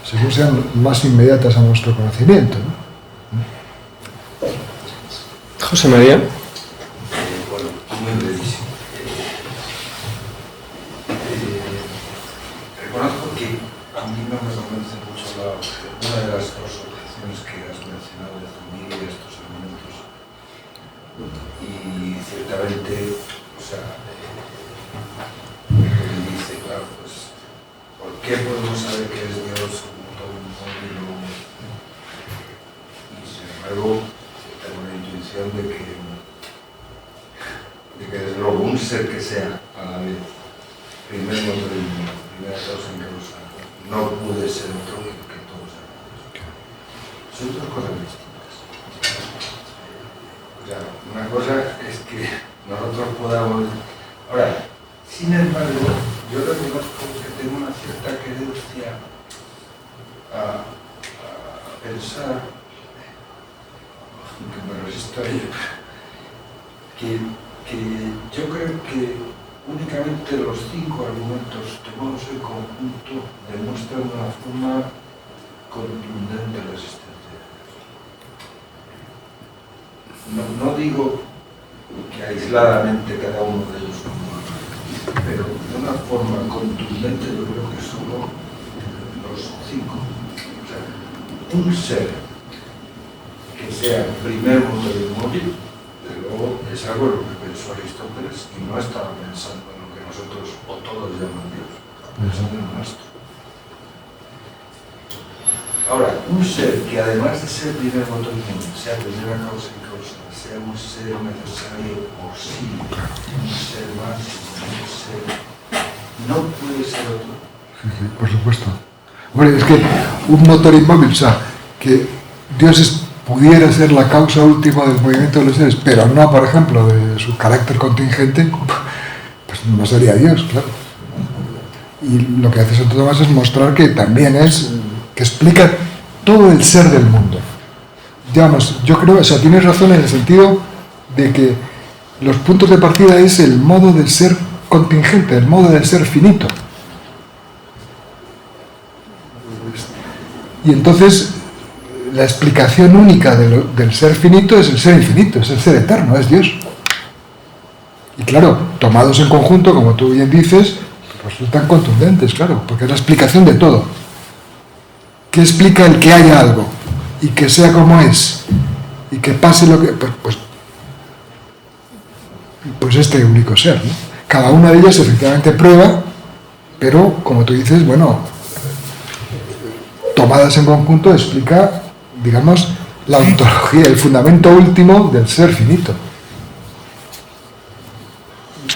según sean más inmediatas a nuestro conocimiento, ¿no? José María. Bueno, muy brevísimo. Reconozco que a mí no me convence mucho una de las dos objeciones que has mencionado de Zumbi y estos argumentos. Y ciertamente, o sea, él dice, claro, pues, ¿por qué podemos saber que es Dios como todo un módulo? Y sin embargo, tengo la intuición de que ser que sea a la vez primer motor y primera causa en causa, no puede ser otro que todo sea. Son dos cosas distintas. O sea, una cosa es que nosotros podamos... Ahora, sin embargo, yo reconozco que tengo una cierta querencia a pensar, aunque me resisto a ello, que yo creo que únicamente los 5 argumentos tomados en conjunto demuestran una forma contundente de la existencia. No digo que aisladamente cada uno de ellos pero de una forma contundente yo creo que solo los 5. O sea, un ser que sea primer motor inmóvil, luego es algo en lo que pensó Aristóteles y no estaba pensando en lo que nosotros o todos llaman Dios, pensando en un astro. Ahora, un ser que además de ser primer motor inmóvil, sea primera causa y causa, sea un ser necesario por sí, un ser máximo, un ser, no puede ser otro. Sí, por supuesto. Hombre, es que un motor inmóvil, o sea, que Dios pudiera ser la causa última del movimiento de los seres, pero no, por ejemplo, de su carácter contingente, pues no sería Dios, claro. Y lo que hace Santo Tomás es mostrar que también que explica todo el ser del mundo. Digamos, yo creo, o sea, tienes razón en el sentido de que los puntos de partida es el modo de ser contingente, el modo de ser finito. Y entonces la explicación única del ser finito es el ser infinito, es el ser eterno, es Dios. Y claro, tomados en conjunto, como tú bien dices, resultan contundentes, claro, porque es la explicación de todo. ¿Qué explica el que haya algo? Y que sea como es, y que pase lo que... Pues este único ser, ¿no? Cada una de ellas efectivamente prueba, pero como tú dices, bueno, tomadas en conjunto explica, digamos, la ontología, el fundamento último del ser finito.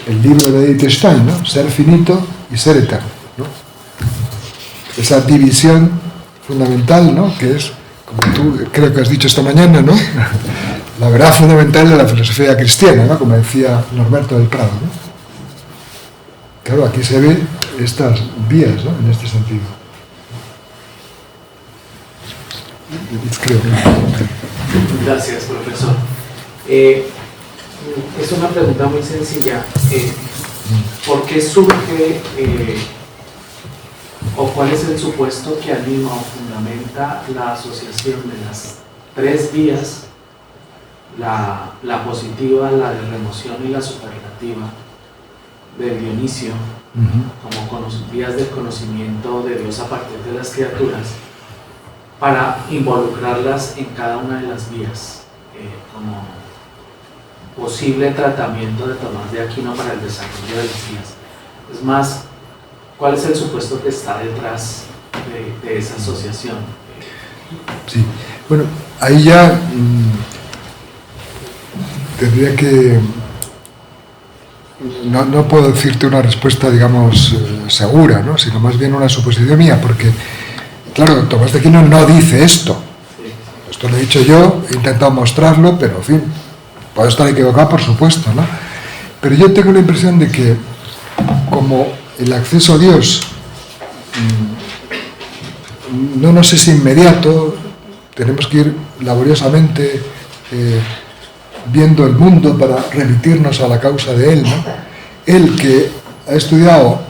El libro de Edith Stein, ¿no? Ser finito y ser eterno, ¿no? Esa división fundamental, ¿no? Que es, como tú creo que has dicho esta mañana, ¿no? La verdad fundamental de la filosofía cristiana, ¿no? Como decía Norberto del Prado, ¿no? Claro, aquí se ve estas vías, ¿no? En este sentido. Creo. Gracias, profesor. Es una pregunta muy sencilla. ¿Por qué surge o cuál es el supuesto que anima o fundamenta la asociación de las 3 vías, la positiva, la de remoción y la superlativa de Dionisio, como vías del conocimiento de Dios a partir de las criaturas, para involucrarlas en cada una de las vías como posible tratamiento de Tomás de Aquino para el desarrollo de las vías? Es más, ¿cuál es el supuesto que está detrás de esa asociación? Sí, bueno, ahí ya tendría que... No puedo decirte una respuesta, digamos, segura, ¿no? Sino más bien una suposición mía, porque, claro, Tomás de Aquino no dice esto. Esto lo he dicho yo, he intentado mostrarlo, pero, en fin, puedo estar equivocado, por supuesto, ¿no? Pero yo tengo la impresión de que, como el acceso a Dios no nos es inmediato, tenemos que ir laboriosamente viendo el mundo para remitirnos a la causa de él, ¿no? Él que ha estudiado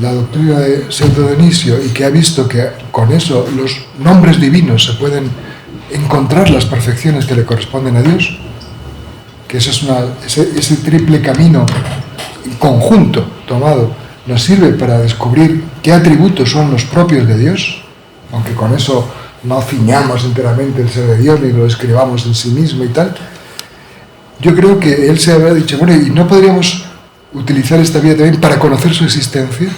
la doctrina de Santo Dionisio y que ha visto que con eso los nombres divinos se pueden encontrar las perfecciones que le corresponden a Dios, que eso es ese triple camino conjunto tomado nos sirve para descubrir qué atributos son los propios de Dios, aunque con eso no ciñamos enteramente el ser de Dios ni lo describamos en sí mismo y tal. Yo creo que él se habrá dicho, bueno, ¿y no podríamos utilizar esta vía también para conocer su existencia?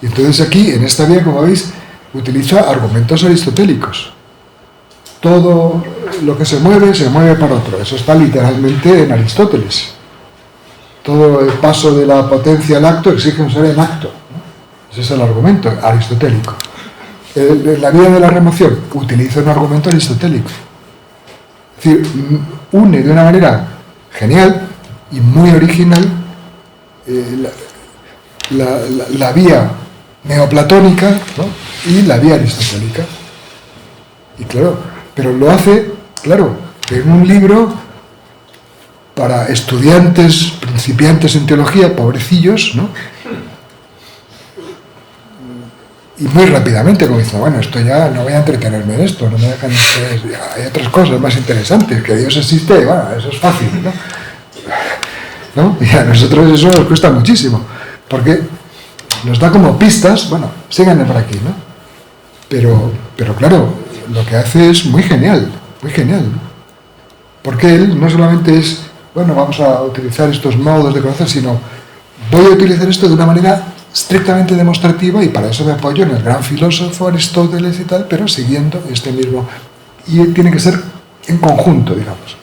Y entonces aquí, en esta vía, como veis, utiliza argumentos aristotélicos. Todo lo que se mueve para otro. Eso está literalmente en Aristóteles. todo el paso de la potencia al acto exige un ser en acto, ¿no? Ese es el argumento aristotélico. La vía de la remoción utiliza un argumento aristotélico. Es decir, une de una manera genial y muy original la vía neoplatónica, ¿no? Y la vía aristotélica. Y claro, pero lo hace, claro, en un libro para estudiantes, principiantes en teología, pobrecillos, ¿no? Y muy rápidamente, como dice, bueno, esto ya no voy a entretenerme en esto, no me dejan, hay otras cosas más interesantes, que Dios existe, bueno, eso es fácil, ¿no? ¿No? Y a nosotros eso nos cuesta muchísimo, porque nos da como pistas, bueno, síganme por aquí, ¿no? Pero claro, lo que hace es muy genial, ¿no? Porque él no solamente es, bueno, vamos a utilizar estos modos de conocer, sino voy a utilizar esto de una manera estrictamente demostrativa, y para eso me apoyo en el gran filósofo Aristóteles y tal, pero siguiendo este mismo, y tiene que ser en conjunto, digamos,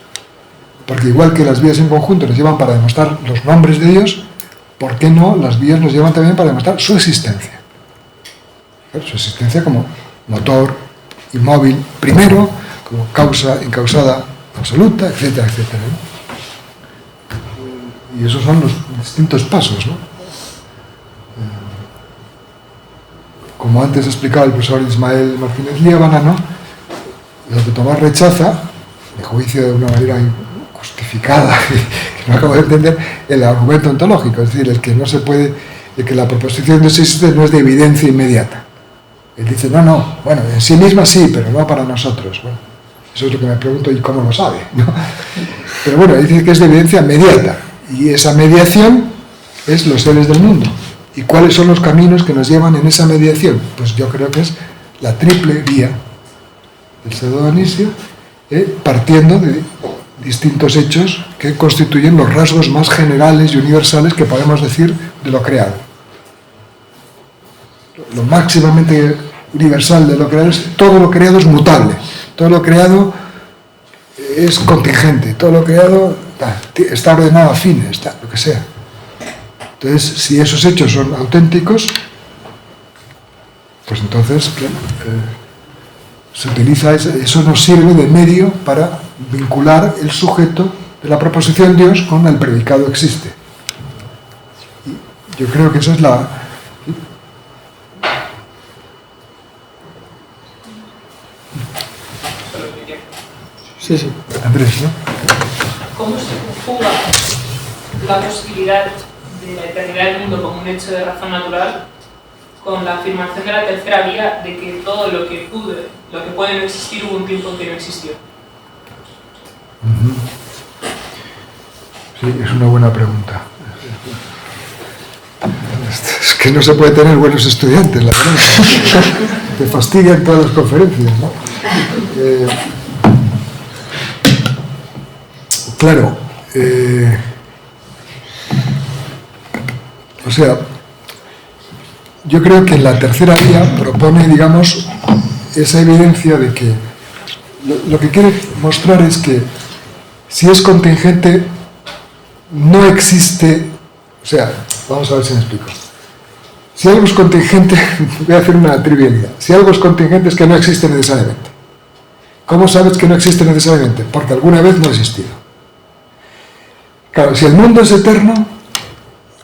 porque igual que las vías en conjunto nos llevan para demostrar los nombres de Dios, ¿por qué no las vías nos llevan también para demostrar su existencia? Su existencia como motor inmóvil primero, como causa incausada absoluta, etcétera, etcétera, ¿no? Y esos son los distintos pasos, ¿no? Como antes explicaba el profesor Ismael Martínez Liébana, ¿no? Lo que Tomás rechaza, de juicio de una manera justificada, que no acabo de entender, el argumento ontológico, es decir, el que no se puede, el que la proposición de existe no es de evidencia inmediata. Él dice, no, bueno, en sí misma sí, pero no para nosotros. Bueno, eso es lo que me pregunto, ¿y cómo lo sabe? ¿No? Pero bueno, él dice que es de evidencia mediata, y esa mediación es los seres del mundo. ¿Y cuáles son los caminos que nos llevan en esa mediación? Pues yo creo que es la triple vía del pseudo Dionisio, partiendo de distintos hechos que constituyen los rasgos más generales y universales que podemos decir de lo creado. Lo máximamente universal de lo creado es todo lo creado es mutable, todo lo creado es contingente, todo lo creado está ordenado a fines, lo que sea. Entonces, si esos hechos son auténticos, pues entonces se utiliza eso nos sirve de medio para vincular el sujeto de la proposición Dios con el predicado existe. Y yo creo que eso es la... Sí, Andrés, ¿no? ¿Cómo se conjuga la posibilidad de la eternidad del mundo como un hecho de razón natural con la afirmación de la tercera vía de que todo lo que puede no existir hubo un tiempo en que no existió? Sí, es una buena pregunta. Es que no se puede tener buenos estudiantes, la verdad. Te fastidian todas las conferencias, ¿no? Claro, o sea, yo creo que la tercera vía propone, digamos, esa evidencia de que lo que quiere mostrar es que si es contingente no existe, o sea, vamos a ver si me explico. Si algo es contingente, voy a hacer una trivialidad, si algo es contingente es que no existe necesariamente. ¿Cómo sabes que no existe necesariamente? Porque alguna vez no ha existido. Claro, si el mundo es eterno,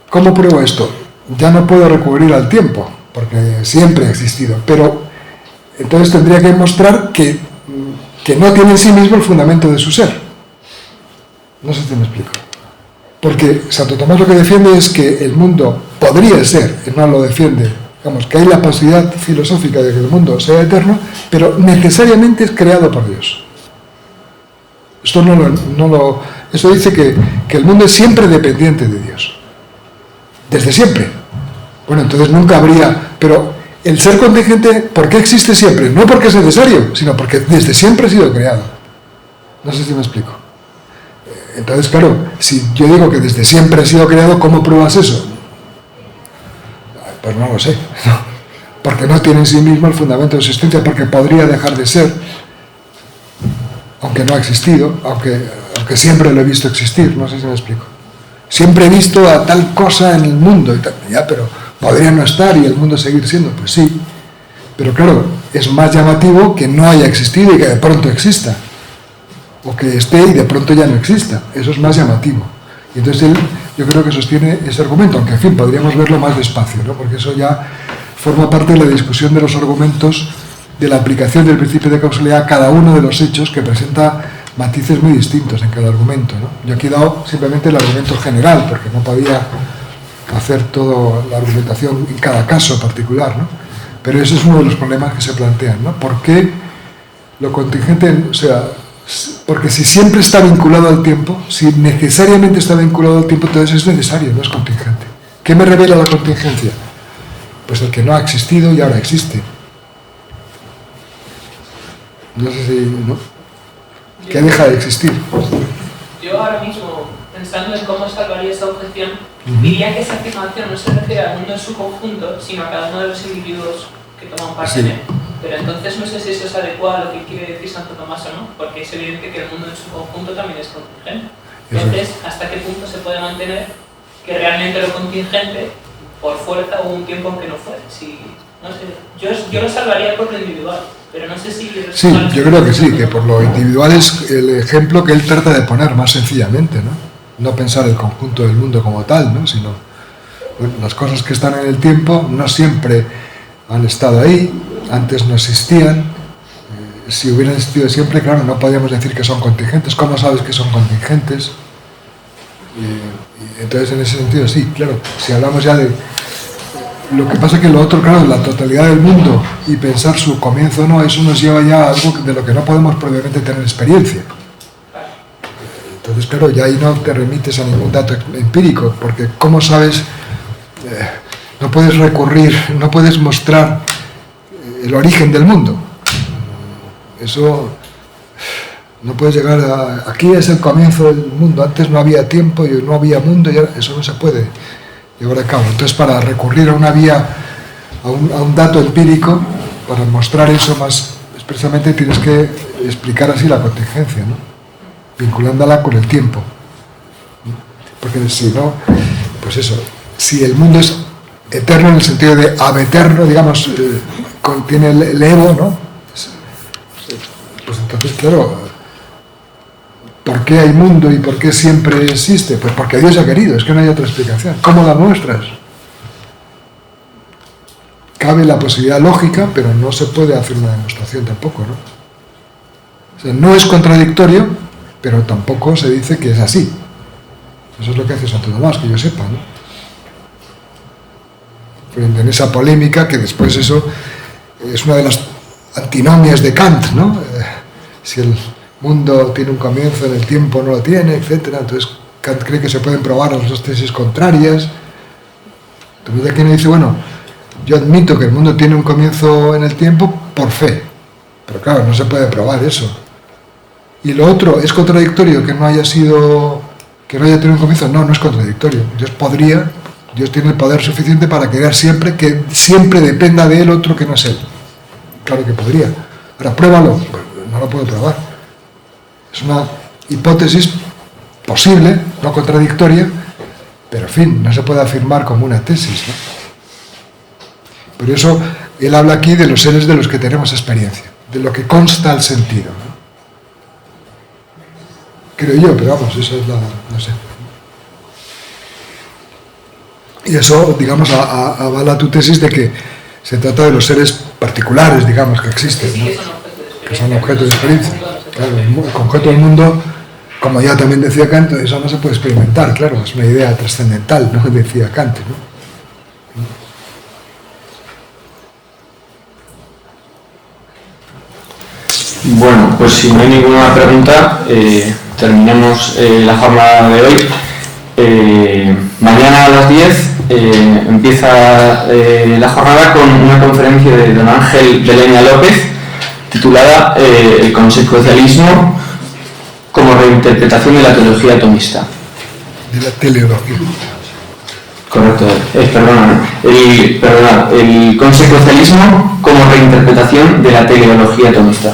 ¿cómo pruebo esto? Ya no puedo recurrir al tiempo, porque siempre ha existido, pero entonces tendría que mostrar que no tiene en sí mismo el fundamento de su ser. No sé si me explico. Porque Santo Tomás lo que defiende es que el mundo podría ser, no lo defiende, digamos, que hay la posibilidad filosófica de que el mundo sea eterno, pero necesariamente es creado por Dios. Esto eso dice que el mundo es siempre dependiente de Dios. Desde siempre. Bueno, entonces nunca habría... Pero el ser contingente, ¿por qué existe siempre? No porque es necesario, sino porque desde siempre ha sido creado. No sé si me explico. Entonces, claro, si yo digo que desde siempre ha sido creado, ¿cómo pruebas eso? Pues no lo sé. No. Porque no tiene en sí mismo el fundamento de existencia, porque podría dejar de ser, aunque no ha existido, aunque siempre lo he visto existir. No sé si me explico. siempre he visto a tal cosa en el mundo, y tal. Ya, pero podría no estar y el mundo seguir siendo, pues sí, pero claro, es más llamativo que no haya existido y que de pronto exista, o que esté y de pronto ya no exista. Eso es más llamativo. Y entonces él, yo creo que sostiene ese argumento, aunque en fin, podríamos verlo más despacio, ¿no? Porque eso ya forma parte de la discusión de los argumentos de la aplicación del principio de causalidad a cada uno de los hechos, que presenta matices muy distintos en cada argumento, ¿no? Yo aquí he dado simplemente el argumento general, porque no podía hacer toda la argumentación en cada caso particular, ¿no? Pero ese es uno de los problemas que se plantean, ¿no? ¿Por qué lo contingente, o sea, porque si siempre está vinculado al tiempo, si necesariamente está vinculado al tiempo, entonces es necesario, no es contingente? ¿Qué me revela la contingencia? Pues el que no ha existido y ahora existe. No sé si, ¿no? ¿Qué deja de existir? Yo ahora mismo, pensando en cómo salvaría esa objeción, diría que esa afirmación no se refiere al mundo en su conjunto, sino a cada uno de los individuos que toman parte en él. Pero entonces no sé si eso es adecuado a lo que quiere decir Santo Tomás o no, porque es evidente que el mundo en su conjunto también es contingente. Entonces, ¿hasta qué punto se puede mantener que realmente lo contingente, por fuerza, hubo un tiempo en que no fue? Si, no sé, yo lo salvaría por lo individual, pero no sé si... Sí, yo creo que sí, que por lo individual es el ejemplo que él trata de poner más sencillamente, ¿no? No pensar el conjunto del mundo como tal, ¿no? Sino, bueno, las cosas que están en el tiempo no siempre han estado ahí, antes no existían. Si hubieran existido siempre, claro, no podríamos decir que son contingentes. ¿Cómo sabes que son contingentes? Entonces, en ese sentido, sí, claro, si hablamos ya de... Lo que pasa es que lo otro, claro, la totalidad del mundo y pensar su comienzo, no, eso nos lleva ya a algo de lo que no podemos probablemente tener experiencia. Entonces, claro, ya ahí no te remites a ningún dato empírico, porque ¿cómo sabes? No puedes recurrir, no puedes mostrar el origen del mundo. Eso, no puedes llegar a... Aquí es el comienzo del mundo, antes no había tiempo y no había mundo, y ahora, eso no se puede llevar a cabo. Entonces, para recurrir a una vía, a un dato empírico, para mostrar eso más expresamente, tienes que explicar así la contingencia, ¿no? Vinculándola con el tiempo. Porque si no, pues eso, si el mundo es eterno en el sentido de abeterno, digamos, contiene el ego, ¿no? Pues entonces, claro, ¿por qué hay mundo y por qué siempre existe? Pues porque Dios ha querido, es que no hay otra explicación. ¿Cómo la muestras? Cabe la posibilidad lógica, pero no se puede hacer una demostración tampoco, ¿no? O sea, no es contradictorio, pero tampoco se dice que es así. Eso es lo que hace Santo Tomás, que yo sepa, ¿no? Frente en esa polémica, que después eso es una de las antinomias de Kant, ¿no? Si el mundo tiene un comienzo en el tiempo, no lo tiene, etc. Entonces Kant cree que se pueden probar las dos tesis contrarias. Entonces aquí me dice, bueno, yo admito que el mundo tiene un comienzo en el tiempo por fe, pero claro, no se puede probar eso. Y lo otro, ¿es contradictorio que no haya tenido un comienzo? No, no es contradictorio. Dios tiene el poder suficiente para querer siempre que siempre dependa de él otro que no es él. Claro que podría. Ahora, pruébalo. Pues no lo puedo probar. Es una hipótesis posible, no contradictoria, pero en fin, no se puede afirmar como una tesis, ¿no? Por eso, él habla aquí de los seres de los que tenemos experiencia, de lo que consta al sentido, ¿no? Creo yo, pero vamos, eso es no sé. Y eso, digamos, avala tu tesis de que se trata de los seres particulares, digamos, que existen, ¿no? Que son objetos de experiencia. Claro, el conjunto del mundo, como ya también decía Kant, eso no se puede experimentar, claro, es una idea trascendental, ¿no? Decía Kant, ¿no? Bueno, pues si no hay ninguna pregunta, terminamos la jornada de hoy. Mañana a las 10 empieza la jornada con una conferencia de don Ángel Belenia López titulada El consecuencialismo como reinterpretación de la teología atomista. De la teleología. Correcto, el consecuencialismo como reinterpretación de la teleología atomista.